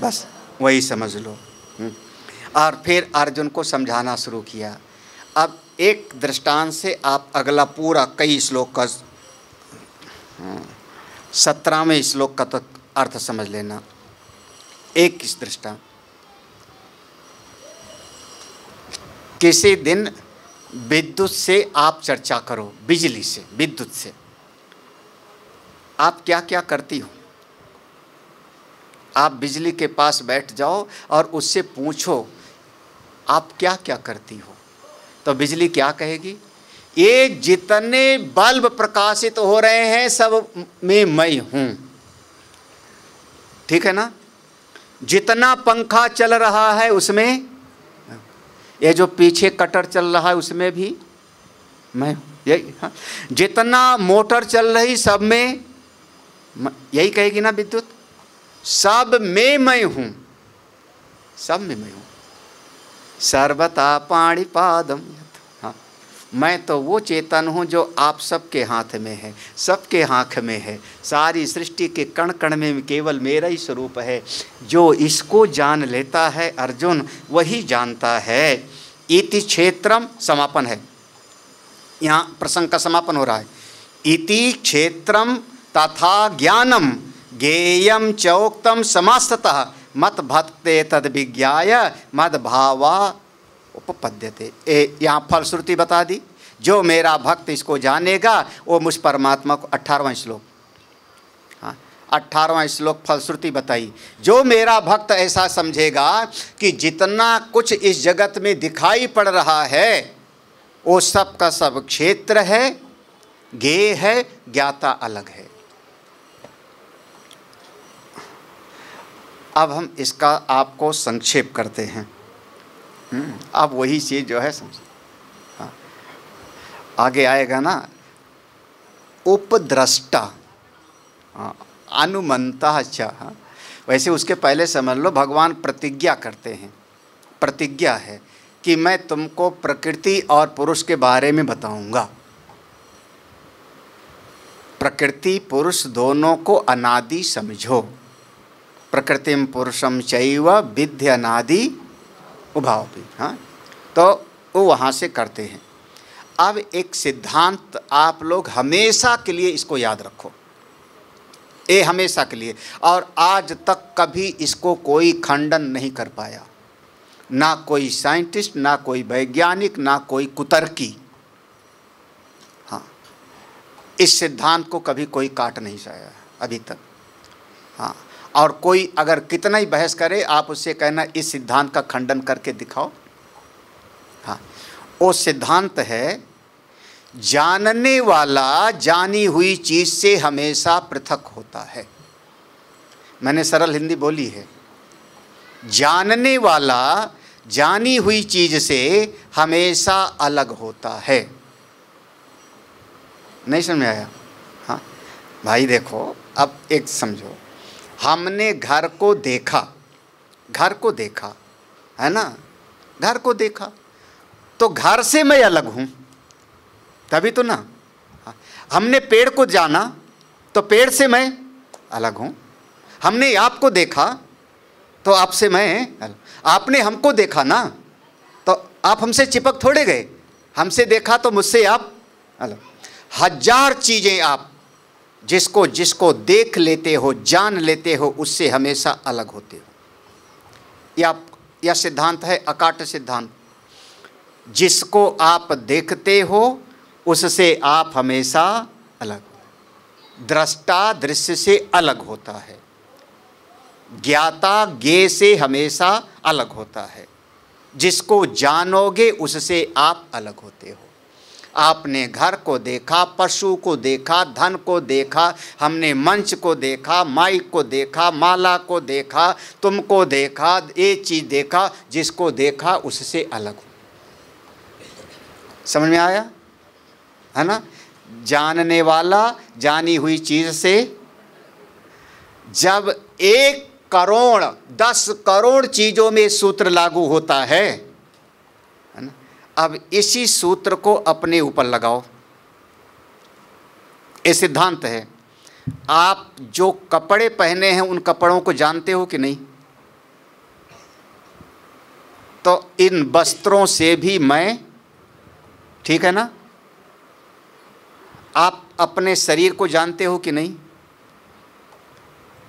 बस वही समझ लो। और फिर अर्जुन को समझाना शुरू किया। अब एक दृष्टांत से आप अगला पूरा कई श्लोक का 17वें श्लोक का तो अर्थ समझ लेना। एक इस दृष्टांत, किसी दिन विद्युत से आप चर्चा करो, बिजली से, विद्युत से आप क्या क्या करती हो। आप बिजली के पास बैठ जाओ और उससे पूछो आप क्या क्या करती हो, तो बिजली क्या कहेगी? ये जितने बल्ब प्रकाशित हो रहे हैं सब में मैं हूं। ठीक है ना? जितना पंखा चल रहा है उसमें, ये जो पीछे कटर चल रहा है उसमें भी मैं, यही। हाँ, जितना मोटर चल रही सब में, यही कहेगी ना विद्युत, सब में मैं हूं, सब में मैं हूं। सर्वथा पाणिपादम, हाँ, मैं तो वो चेतन हूँ जो आप सबके हाथ में है, सबके आँख में है, सारी सृष्टि के कण कण में केवल मेरा ही स्वरूप है। जो इसको जान लेता है अर्जुन, वही जानता है। इति क्षेत्रम, समापन है, यहाँ प्रसंग का समापन हो रहा है। इति क्षेत्रम तथा ज्ञानम ज्ञेयम चोक्तम समास्ततः मत भक्ते तद विज्ञाय मद भावा उपपद्यते। यहाँ फलश्रुति बता दी, जो मेरा भक्त इसको जानेगा वो मुझ परमात्मा को। 18वां श्लोक, हाँ 18वां श्लोक फलश्रुति बताई। जो मेरा भक्त ऐसा समझेगा कि जितना कुछ इस जगत में दिखाई पड़ रहा है वो सब का सब क्षेत्र है, ज्ञेय है, ज्ञाता अलग है। अब हम इसका आपको संक्षेप करते हैं। अब वही चीज़ जो है समझ, हाँ, आगे आएगा ना, उपद्रष्टा, हाँ, अनुमंता च। हाँ, वैसे उसके पहले समझ लो भगवान प्रतिज्ञा करते हैं। प्रतिज्ञा है कि मैं तुमको प्रकृति और पुरुष के बारे में बताऊंगा। प्रकृति पुरुष दोनों को अनादि समझो। प्रकृतिम पुरुषम चैव विद्य अनादि उभावपि। हाँ, तो वो वहाँ से करते हैं। अब एक सिद्धांत आप लोग हमेशा के लिए इसको याद रखो, ये हमेशा के लिए, और आज तक कभी इसको कोई खंडन नहीं कर पाया, ना कोई साइंटिस्ट, ना कोई वैज्ञानिक, ना कोई कुतर्की। हाँ, इस सिद्धांत को कभी कोई काट नहीं सका अभी तक। हाँ, और कोई अगर कितना ही बहस करे आप उससे कहना इस सिद्धांत का खंडन करके दिखाओ। हाँ, वो सिद्धांत है जानने वाला जानी हुई चीज़ से हमेशा पृथक होता है। मैंने सरल हिंदी बोली है, जानने वाला जानी हुई चीज़ से हमेशा अलग होता है। नहीं समझ में आया? हाँ भाई देखो, अब एक समझो, हमने घर को देखा, घर को देखा है ना, घर को देखा तो घर से मैं अलग हूँ, तभी तो ना। हमने पेड़ को जाना तो पेड़ से मैं अलग हूँ। हमने आपको देखा तो आपसे मैं अलग। आपने हमको देखा ना तो आप हमसे चिपक थोड़े गए, हमसे देखा तो मुझसे आप अलग। हजार चीज़ें आप जिसको जिसको देख लेते हो, जान लेते हो, उससे हमेशा अलग होते हो। यह सिद्धांत है अकाट्य सिद्धांत। जिसको आप देखते हो उससे आप हमेशा अलग। दृष्टा दृश्य से अलग होता है, ज्ञाता ज्ञेय से हमेशा अलग होता है। जिसको जानोगे उससे आप अलग होते हो। आपने घर को देखा, पशु को देखा, धन को देखा, हमने मंच को देखा, माइक को देखा, माला को देखा, तुमको देखा, ये चीज़ देखा, जिसको देखा उससे अलग हो। समझ में आया है ना? जानने वाला जानी हुई चीज़ से, जब 1 करोड़ 10 करोड़ चीज़ों में सूत्र लागू होता है ना? अब इसी सूत्र को अपने ऊपर लगाओ। ये सिद्धांत है। आप जो कपड़े पहने हैं उन कपड़ों को जानते हो कि नहीं? तो इन वस्त्रों से भी मैं, ठीक है ना? आप अपने शरीर को जानते हो कि नहीं?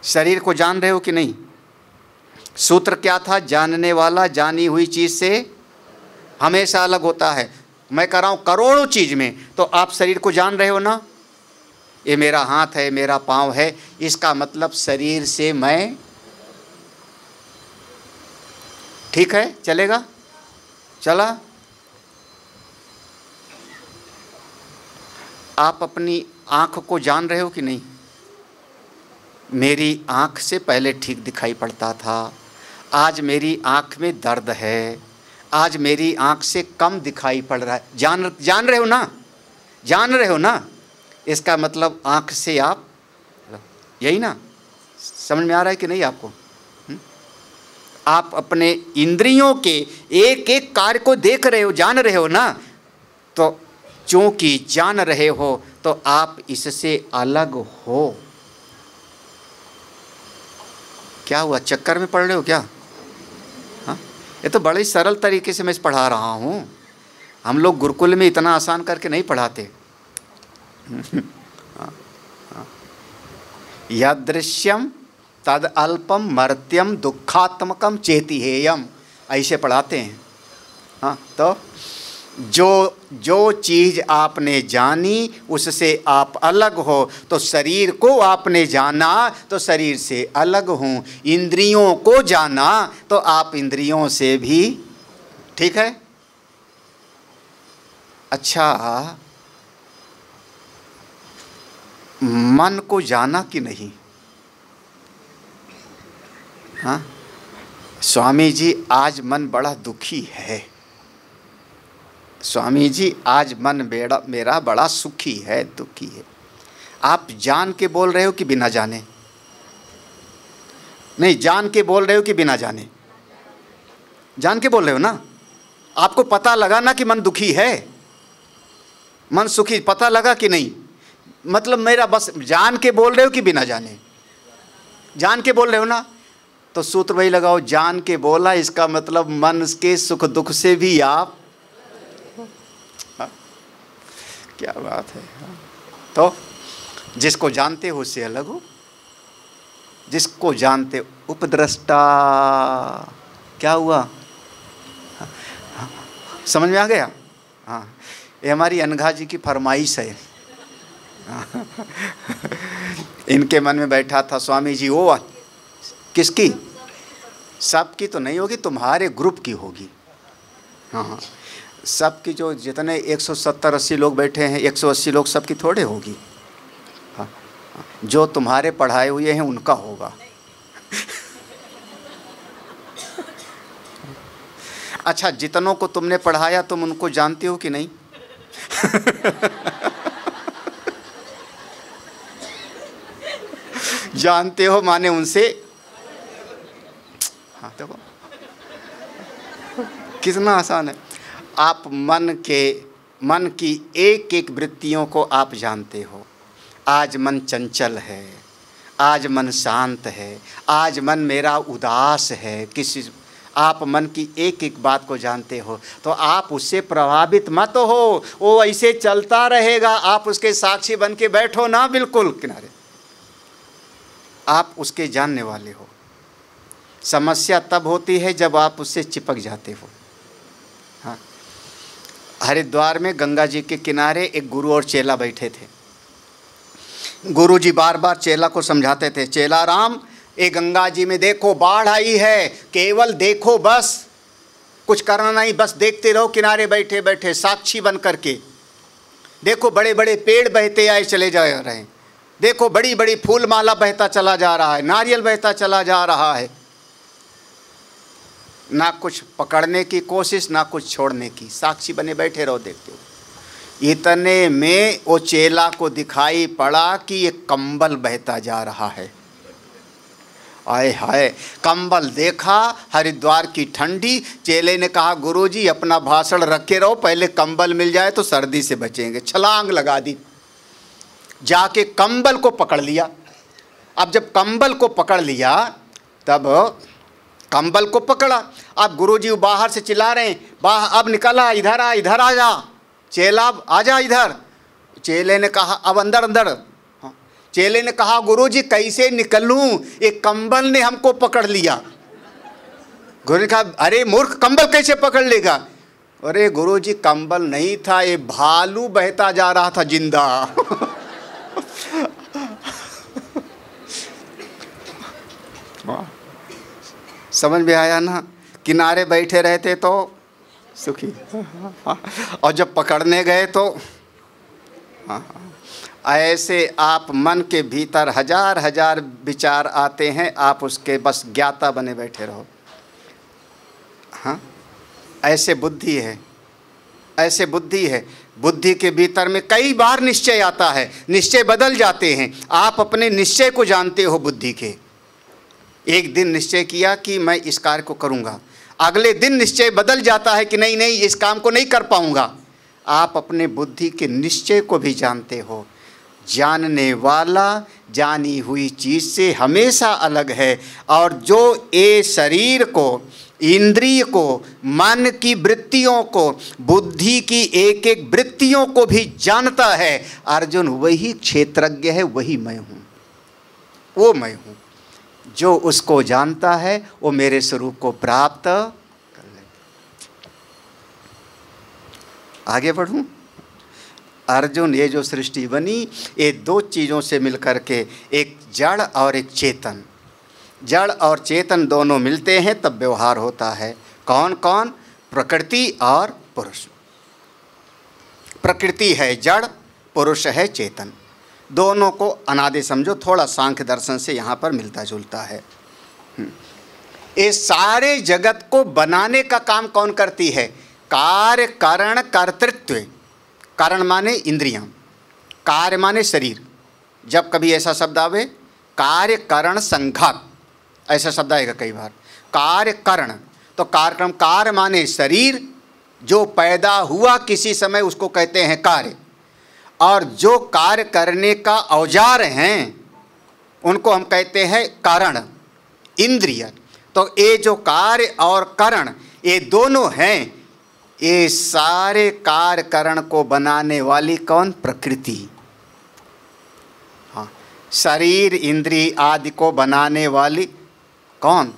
शरीर को जान रहे हो कि नहीं? सूत्र क्या था? जानने वाला जानी हुई चीज़ से हमेशा अलग होता है। मैं कह रहा हूँ करोड़ों चीज़ में, तो आप शरीर को जान रहे हो ना? ये मेरा हाथ है, मेरा पाँव है, इसका मतलब शरीर से मैं, ठीक है? चलेगा? चला? आप अपनी आँख को जान रहे हो कि नहीं? मेरी आँख से पहले ठीक दिखाई पड़ता था, आज मेरी आँख में दर्द है, आज मेरी आँख से कम दिखाई पड़ रहा है। जान रहे हो ना? जान रहे हो ना? इसका मतलब आँख से आप, यही ना? समझ में आ रहा है कि नहीं आपको? आप अपने इंद्रियों के एक एक कार्य को देख रहे हो, जान रहे हो ना? तो चूंकि जान रहे हो तो आप इससे अलग हो। क्या हुआ, चक्कर में पड़ रहे हो क्या? हाँ, ये तो बड़े सरल तरीके से मैं पढ़ा रहा हूँ। हम लोग गुरुकुल में इतना आसान करके नहीं पढ़ाते। यदृश्यम तद अल्पम मर्त्यम दुखात्मकम चेति हेयम, ऐसे पढ़ाते हैं। हाँ, तो जो चीज़ आपने जानी उससे आप अलग हो, तो शरीर को आपने जाना तो शरीर से अलग हूँ, इंद्रियों को जाना तो आप इंद्रियों से भी, ठीक है? अच्छा, मन को जाना कि नहीं? हाँ, स्वामी जी आज मन बड़ा दुखी है, स्वामी जी आज मन मेरा बड़ा सुखी है, दुखी है। आप जान के बोल रहे हो कि बिना जाने? नहीं, जान के बोल रहे हो कि बिना जाने? जान के बोल रहे हो ना? आपको पता लगा ना कि मन दुखी है, मन सुखी, पता लगा कि नहीं? मतलब मेरा बस जान के बोल रहे हो कि बिना जाने? जान के बोल रहे हो ना? तो सूत्र वही लगाओ, जान के बोला, इसका मतलब मन के सुख दुख से भी आप, क्या बात है। तो जिसको जानते हो उससे अलग हो, जिसको जानते हो, उपद्रष्टा। क्या हुआ, समझ में आ गया? हाँ, ये हमारी अनघा जी की फरमाइश है। इनके मन में बैठा था स्वामी जी, वो किसकी? सबकी तो नहीं होगी, तुम्हारे ग्रुप की होगी। हाँ, सबकी, जो जितने 170-80 लोग बैठे हैं, 180 लोग, सबकी थोड़े होगी। हाँ, जो तुम्हारे पढ़ाए हुए हैं उनका होगा। अच्छा, जितनों को तुमने पढ़ाया तुम उनको जानते हो कि नहीं? जानते हो माने उनसे, हाँ, देखो कितना आसान है। आप मन की एक एक वृत्तियों को आप जानते हो। आज मन चंचल है, आज मन शांत है, आज मन मेरा उदास है, किसी, आप मन की एक एक बात को जानते हो, तो आप उससे प्रभावित मत हो, वो ऐसे चलता रहेगा, आप उसके साक्षी बन के बैठो ना, बिल्कुल किनारे, आप उसके जानने वाले हो। समस्या तब होती है जब आप उससे चिपक जाते हो। हाँ, हरिद्वार में गंगा जी के किनारे एक गुरु और चेला बैठे थे। गुरु जी बार बार चेला को समझाते थे, चेला राम, ये गंगा जी में देखो बाढ़ आई है, केवल देखो, बस कुछ करना नहीं, बस देखते रहो किनारे बैठे बैठे साक्षी बन करके। देखो बड़े बड़े पेड़ बहते आए चले जा रहे हैं, देखो बड़ी बड़ी फूल माला बहता चला जा रहा है, नारियल बहता चला जा रहा है। ना कुछ पकड़ने की कोशिश, ना कुछ छोड़ने की, साक्षी बने बैठे रहो, देखते हो। इतने में वो चेला को दिखाई पड़ा कि ये कंबल बहता जा रहा है। आए हाय, कंबल देखा, हरिद्वार की ठंडी। चेले ने कहा, गुरुजी अपना भाषण रखे रहो, पहले कंबल मिल जाए तो सर्दी से बचेंगे। छलांग लगा दी, जाके कंबल को पकड़ लिया। अब जब कंबल को पकड़ लिया, तब कंबल को पकड़ा, अब गुरुजी बाहर से चिल्ला रहे हैं, बाहर अब निकला, इधर आ, इधर आ जा, चेला आ जा इधर। चेले ने कहा, अब अंदर अंदर। चेले ने कहा, गुरुजी कैसे निकलूं, एक कंबल ने हमको पकड़ लिया। गुरु ने कहा, अरे मूर्ख, कंबल कैसे पकड़ लेगा? अरे गुरुजी कंबल नहीं था, ये भालू बहता जा रहा था जिंदा। समझ में आया ना? किनारे बैठे रहते तो सुखी, और जब पकड़ने गए तो ऐसे आप मन के भीतर हजार हजार विचार आते हैं, आप उसके बस ज्ञाता बने बैठे रहो। हाँ, ऐसे बुद्धि है, ऐसे बुद्धि है। बुद्धि के भीतर में कई बार निश्चय आता है, निश्चय बदल जाते हैं। आप अपने निश्चय को जानते हो बुद्धि के। एक दिन निश्चय किया कि मैं इस कार्य को करूँगा, अगले दिन निश्चय बदल जाता है कि नहीं नहीं, इस काम को नहीं कर पाऊँगा। आप अपने बुद्धि के निश्चय को भी जानते हो। जानने वाला जानी हुई चीज़ से हमेशा अलग है, और जो ये शरीर को, इंद्रिय को, मन की वृत्तियों को, बुद्धि की एक एक वृत्तियों को भी जानता है, अर्जुन वही क्षेत्रज्ञ है, वही मैं हूँ, वो मैं हूँ। जो उसको जानता है वो मेरे स्वरूप को प्राप्त कर लेता। आगे बढ़ूँ? अर्जुन, ये जो सृष्टि बनी, ये दो चीज़ों से मिलकर के, एक जड़ और एक चेतन, जड़ और चेतन दोनों मिलते हैं तब व्यवहार होता है। कौन कौन? प्रकृति और पुरुष। प्रकृति है जड़, पुरुष है चेतन। दोनों को अनादि समझो, थोड़ा सांख्य दर्शन से यहाँ पर मिलता जुलता है। इस सारे जगत को बनाने का काम कौन करती है? कार्य करण कर्तृत्व। कारण माने इंद्रियां, कार्य माने शरीर। जब कभी ऐसा शब्द आवे, कार्य करण संघात, ऐसा शब्द आएगा कई बार। कार्य करण, तो कार्यक्रम, कार्य माने शरीर, जो पैदा हुआ किसी समय उसको कहते हैं कार्य, और जो कार्य करने का औजार हैं उनको हम कहते हैं कारण, इंद्रिय। तो ये जो कार्य और करण, ये दोनों हैं, ये सारे कार्य करण को बनाने वाली कौन? प्रकृति। हाँ, शरीर इंद्रिय आदि को बनाने वाली कौन?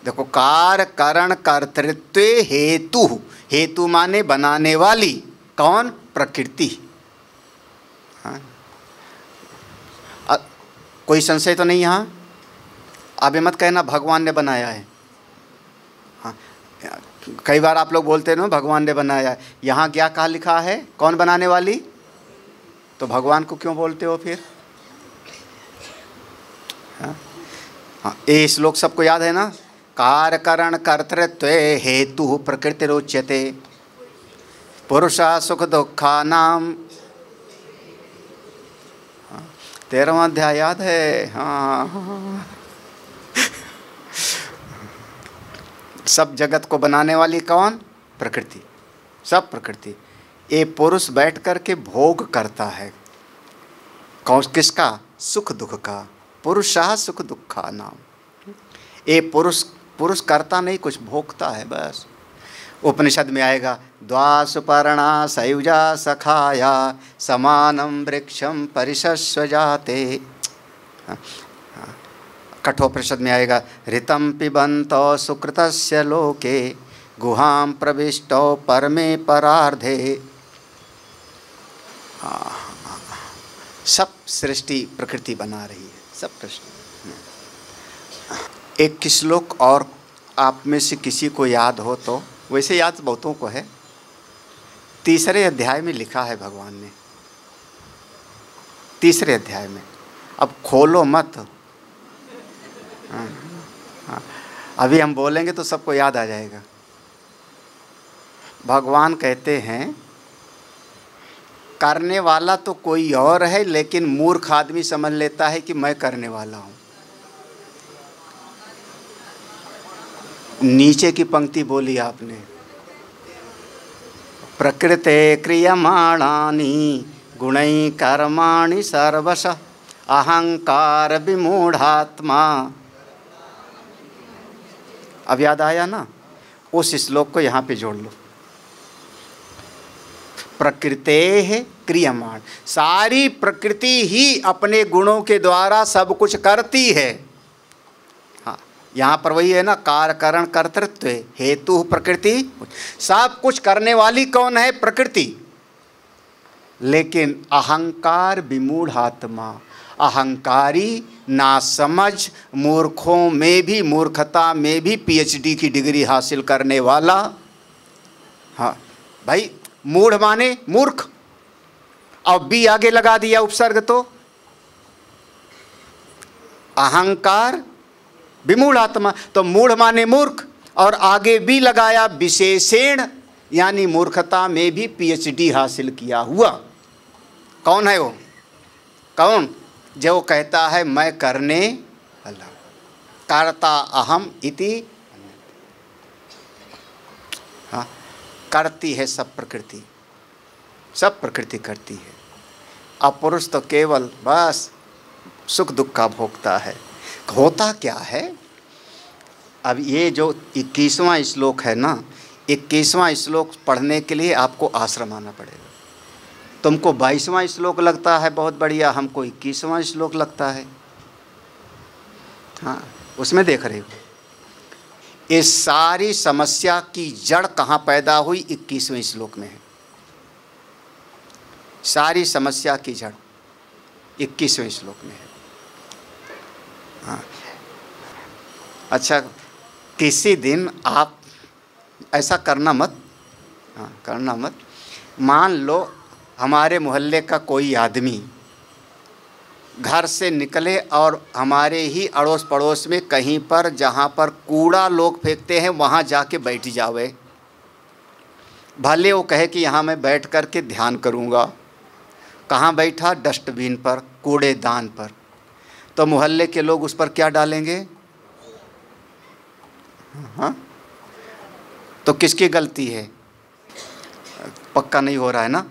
देखो, कार्य करण कर्तृत्व हेतु, हेतु माने बनाने वाली, कौन? प्रकृति। हाँ, कोई संशय तो नहीं यहाँ? अब ये मत कहना भगवान ने बनाया है। हाँ, कई बार आप लोग बोलते हैं ना भगवान ने बनाया है। यहाँ क्या कहा लिखा है? कौन बनाने वाली? तो भगवान को क्यों बोलते हो फिर? हाँ, हाँ, ये श्लोक सबको याद है ना? कार्य करण कर्तृत्व हेतु प्रकृतिरुच्यते पुरुषा सुख दुखा नाम। 13वां अध्याय याद है? हाँ, सब जगत को बनाने वाली कौन? प्रकृति। सब प्रकृति। ये पुरुष बैठ कर के भोग करता है। कौन? किसका? सुख दुख का। पुरुषा सुख दुखा नाम। ये पुरुष करता नहीं, कुछ भोगता है बस। उपनिषद में आएगा, द्वासुपर्णा सयुजा सखाया समानम वृक्षम परिशस्व जाते। कठोपनिषद में आएगा, ऋतं पिबन्तो सुकृतस्य लोके गुहां प्रविष्टौ परमे परार्धे। सब सृष्टि प्रकृति बना रही है, सब प्रश्न। एक श्लोक और आप में से किसी को याद हो तो, वैसे याद बहुतों को है, 3 अध्याय में लिखा है भगवान ने, 3 अध्याय में। अब खोलो मत, अभी हम बोलेंगे तो सबको याद आ जाएगा। भगवान कहते हैं करने वाला तो कोई और है, लेकिन मूर्ख आदमी समझ लेता है कि मैं करने वाला हूँ। नीचे की पंक्ति बोली आपने, प्रकृते क्रियमाणानि गुणै कर्माणि सर्वश अहंकार विमूढ़ात्मा। अब याद आया ना? उस श्लोक को यहाँ पे जोड़ लो। प्रकृते है क्रियमाण, सारी प्रकृति ही अपने गुणों के द्वारा सब कुछ करती है। हाँ, यहाँ पर वही है ना, कार्य कारण कर्तृत्व हेतु प्रकृति। सब कुछ करने वाली कौन है? प्रकृति। लेकिन अहंकार विमूढ़ आत्मा, अहंकारी, नासमझ, मूर्खों में भी, मूर्खता में भी PhD की डिग्री हासिल करने वाला। हाँ भाई, मूढ़ माने मूर्ख, और बी आगे लगा दिया उपसर्ग, तो अहंकार विमूढ़ आत्मा, तो मूढ़ माने मूर्ख, और आगे भी लगाया विशेषण, यानी मूर्खता में भी PhD हासिल किया हुआ। कौन है वो? कौन? जो कहता है मैं करने वाला, कर्ता अहम इति। हाँ, करती है सब प्रकृति, सब प्रकृति करती है। अब पुरुष तो केवल बस सुख दुख का भोगता है। होता क्या है? अब ये जो 21वां श्लोक है ना, 21वां श्लोक पढ़ने के लिए आपको आश्रम आना पड़ेगा। तुमको 22वां श्लोक लगता है बहुत बढ़िया, हमको 21वां श्लोक लगता है। हाँ, उसमें देख रहे हो इस सारी समस्या की जड़ कहाँ पैदा हुई? 21वें श्लोक में है। सारी समस्या की जड़ 21वें श्लोक में है। हाँ, अच्छा, किसी दिन आप ऐसा करना मत, हाँ करना मत। मान लो हमारे मोहल्ले का कोई आदमी घर से निकले और हमारे ही अड़ोस पड़ोस में कहीं पर जहाँ पर कूड़ा लोग फेंकते हैं वहाँ जाके बैठ जावे। भले वो कहे कि यहाँ मैं बैठ कर के ध्यान करूँगा। कहाँ बैठा? डस्टबिन पर, कूड़ेदान पर। तो मोहल्ले के लोग उस पर क्या डालेंगे? हाँ, तो किसकी गलती है? पक्का नहीं हो रहा है ना?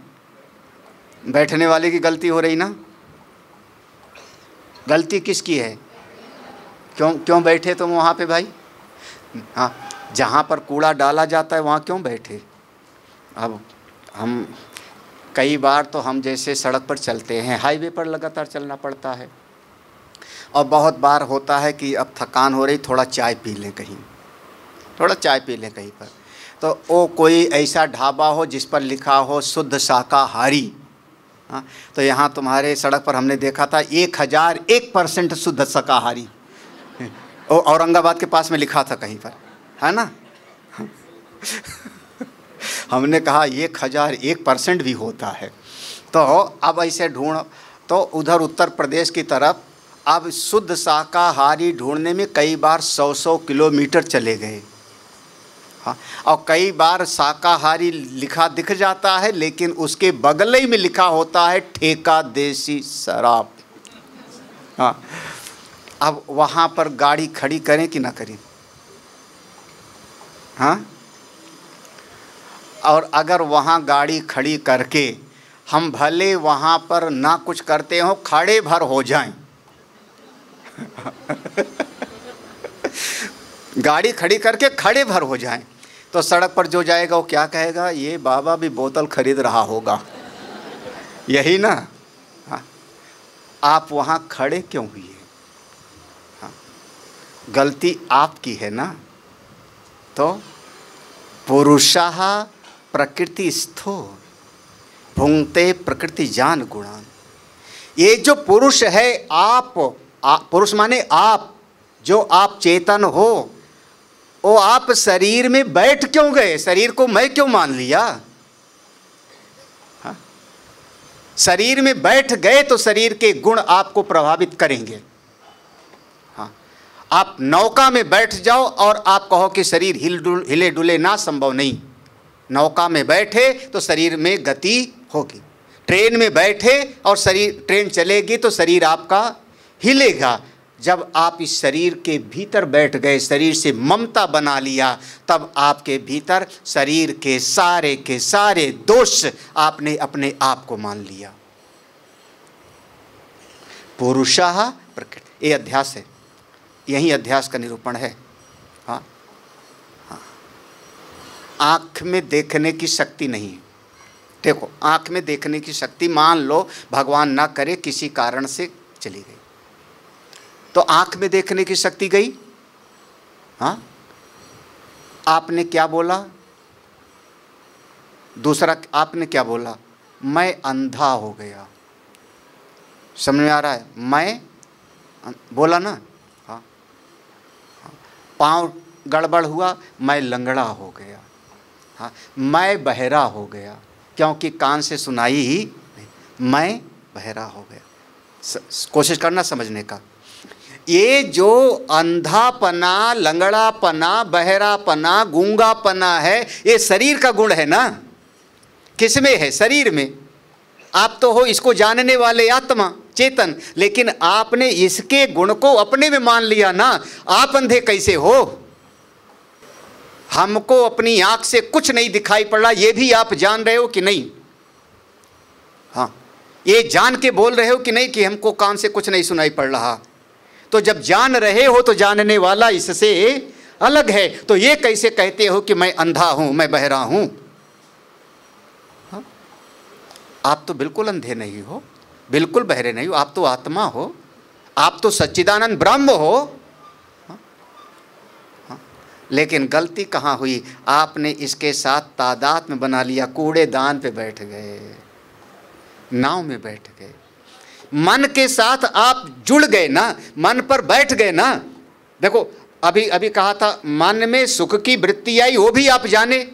बैठने वाले की गलती हो रही ना? गलती किसकी है? क्यों बैठे तुम वहाँ पे भाई? हाँ, जहाँ पर कूड़ा डाला जाता है वहाँ क्यों बैठे? अब हम कई बार तो हम जैसे सड़क पर चलते हैं, हाईवे पर लगातार चलना पड़ता है, और बहुत बार होता है कि अब थकान हो रही, थोड़ा चाय पी लें कहीं, थोड़ा चाय पी लें कहीं पर। तो वो कोई ऐसा ढाबा हो जिस पर लिखा हो शुद्ध शाकाहारी। हाँ, तो यहाँ तुम्हारे सड़क पर हमने देखा था 1001% शुद्ध शाकाहारी, औरंगाबाद के पास में लिखा था कहीं पर, है ना? हमने कहा 1001% भी होता है। तो अब ऐसे ढूंढ, तो उधर उत्तर प्रदेश की तरफ अब शुद्ध शाकाहारी ढूंढने में कई बार 100 किलोमीटर चले गए। हाँ, और कई बार शाकाहारी लिखा दिख जाता है, लेकिन उसके बगल ही में लिखा होता है ठेका देसी शराब। हाँ, अब वहाँ पर गाड़ी खड़ी करें कि ना करें? हाँ, और अगर वहाँ गाड़ी खड़ी करके हम भले वहाँ पर ना कुछ करते हो, खड़े भर हो जाएं गाड़ी खड़ी करके खड़े भर हो जाएं, तो सड़क पर जो जाएगा वो क्या कहेगा? ये बाबा भी बोतल खरीद रहा होगा, यही ना? हाँ, आप वहाँ खड़े क्यों हुए? हाँ, गलती आपकी है ना? तो पुरुषः प्रकृतिस्थो भुंक्ते प्रकृति जान गुणान। ये जो पुरुष है, पुरुष माने आप, जो आप चेतन हो, वो आप शरीर में बैठ क्यों गए? शरीर को मैं क्यों मान लिया? हाँ? शरीर में बैठ गए तो शरीर के गुण आपको प्रभावित करेंगे। हाँ, आप नौका में बैठ जाओ और आप कहो कि शरीर हिले डुले ना, संभव नहीं। नौका में बैठे तो शरीर में गति होगी, ट्रेन में बैठे और ट्रेन चलेगी तो शरीर आपका हिलेगा। जब आप इस शरीर के भीतर बैठ गए, शरीर से ममता बना लिया, तब आपके भीतर शरीर के सारे दोष आपने अपने आप को मान लिया। पुरुषः प्रकृति, ये अध्यास है, यही अध्यास का निरूपण है। हाँ, हाँ। आँख में देखने की शक्ति नहीं। देखो, आँख में देखने की शक्ति मान लो भगवान ना करे किसी कारण से चली गई, तो आँख में देखने की शक्ति गई। हाँ, आपने क्या बोला? दूसरा आपने क्या बोला? मैं अंधा हो गया। समझ में आ रहा है? मैं बोला ना। हाँ, पाँव गड़बड़ हुआ, मैं लंगड़ा हो गया। हाँ, मैं बहरा हो गया, क्योंकि कान से सुनाई ही नहीं। मैं बहरा हो गया। कोशिश करना समझने का। ये जो अंधापना, लंगड़ापना, बहरापना, गूंगापना है, ये शरीर का गुण है ना। किसमें है? शरीर में। आप तो हो इसको जानने वाले आत्मा, चेतन, लेकिन आपने इसके गुण को अपने में मान लिया ना। आप अंधे कैसे हो? हमको अपनी आंख से कुछ नहीं दिखाई पड़ रहा, ये भी आप जान रहे हो कि नहीं? हाँ, ये जान के बोल रहे हो कि नहीं कि हमको कान से कुछ नहीं सुनाई पड़ रहा? तो जब जान रहे हो तो जानने वाला इससे अलग है, तो ये कैसे कहते हो कि मैं अंधा हूं, मैं बहरा हूं? हाँ? आप तो बिल्कुल अंधे नहीं हो, बिल्कुल बहरे नहीं हो, आप तो आत्मा हो, आप तो सच्चिदानंद ब्रह्म हो। हाँ? हाँ? लेकिन गलती कहाँ हुई? आपने इसके साथ तादात्म्य बना लिया, कूड़ेदान पे बैठ गए, नाव में बैठ गए, मन के साथ आप जुड़ गए ना, मन पर बैठ गए ना। देखो, अभी कहा था मन में सुख की वृत्ति आई, वो भी आप जाने,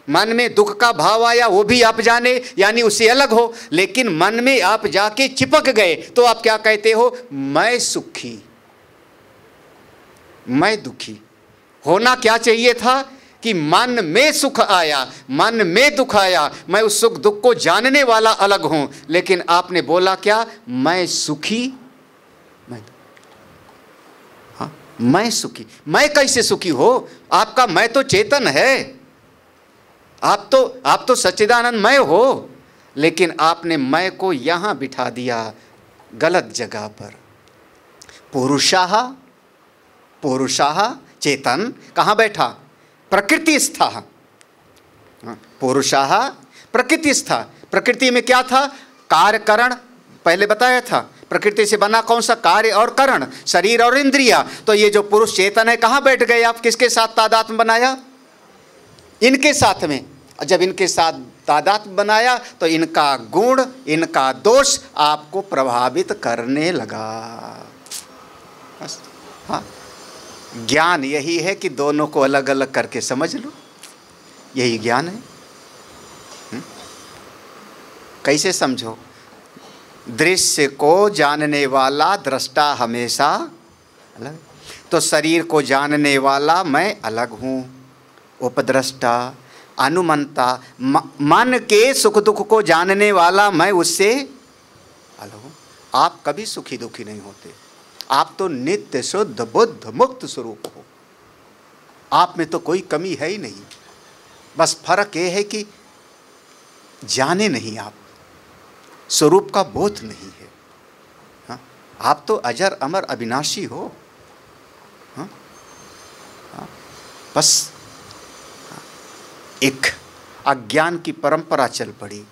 मन में दुख का भाव आया, वो भी आप जाने, यानी उससे अलग हो। लेकिन मन में आप जाके चिपक गए तो आप क्या कहते हो? मैं सुखी, मैं दुखी। होना क्या चाहिए था कि मन में सुख आया, मन में दुख आया, मैं उस सुख दुख को जानने वाला अलग हूं। लेकिन आपने बोला क्या? मैं सुखी, मैं सुखी। मैं कैसे सुखी हो? आपका मैं तो चेतन है, आप तो सच्चिदानंदमय हो, लेकिन आपने मैं को यहां बिठा दिया, गलत जगह पर। पुरुषः चेतन कहाँ बैठा? प्रकृति स्था। पुरुषः प्रकृति स्था। प्रकृति में क्या था? कार्य करण, पहले बताया था। प्रकृति से बना कौन सा? कार्य और करण, शरीर और इंद्रिया। तो ये जो पुरुष चेतन है कहाँ बैठ गए आप? किसके साथ तादात्म्य बनाया? इनके साथ में। जब इनके साथ तादात्म्य बनाया तो इनका गुण, इनका दोष आपको प्रभावित करने लगा। हाँ, ज्ञान यही है कि दोनों को अलग अलग करके समझ लो, यही ज्ञान है। कैसे समझो? दृश्य को जानने वाला दृष्टा हमेशा अलग, तो शरीर को जानने वाला मैं अलग हूँ, उपद्रष्टा, अनुमंता। मन के सुख दुख को जानने वाला मैं उससे अलग हूँ। आप कभी सुखी दुखी नहीं होते, आप तो नित्य शुद्ध बुद्ध मुक्त स्वरूप हो। आप में तो कोई कमी है ही नहीं, बस फर्क ये है कि जाने नहीं, आप स्वरूप का बोध नहीं है। हाँ? आप तो अजर अमर अविनाशी हो। हाँ? हाँ? बस एक अज्ञान की परंपरा चल पड़ी,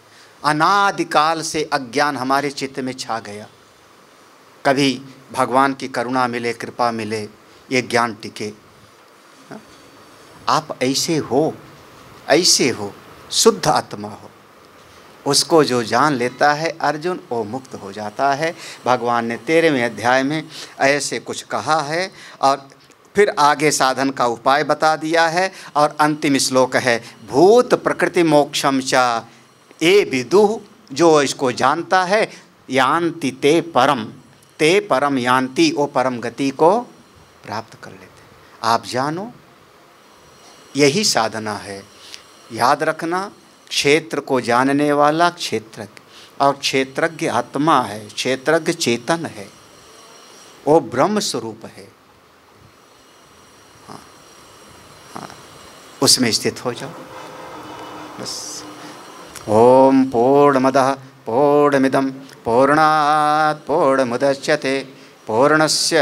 अनादिकाल से अज्ञान हमारे चित्त में छा गया। कभी भगवान की करुणा मिले, कृपा मिले, ये ज्ञान टिके। हाँ? आप ऐसे हो, ऐसे हो, शुद्ध आत्मा हो। उसको जो जान लेता है अर्जुन, वो मुक्त हो जाता है। भगवान ने 13वें अध्याय में ऐसे कुछ कहा है और फिर आगे साधन का उपाय बता दिया है। और अंतिम श्लोक है, भूत प्रकृति मोक्षम च ये विदुः, जो इसको जानता है, यान्ति ते परम यान्ति, वो परम गति को प्राप्त कर लेते। आप जानो, यही साधना है। याद रखना, क्षेत्र को जानने वाला क्षेत्रज्ञ, और क्षेत्रज्ञ आत्मा है, क्षेत्रज्ञ चेतन है, वो ब्रह्म स्वरूप है। हाँ हाँ, उसमें स्थित हो जाओ बस। ओम पूर्णमदः पूर्णमिदं पूर्णात् पूर्णमुदच्यते पूर्णस्य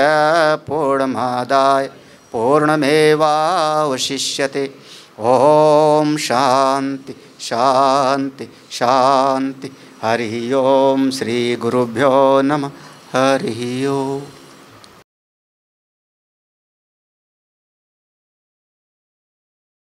पूर्णमादाय पूर्णमेवावशिष्यते। ओम शांति शांति शांति। हरि ओम। श्री गुरुभ्यो नमः। हरि ओम।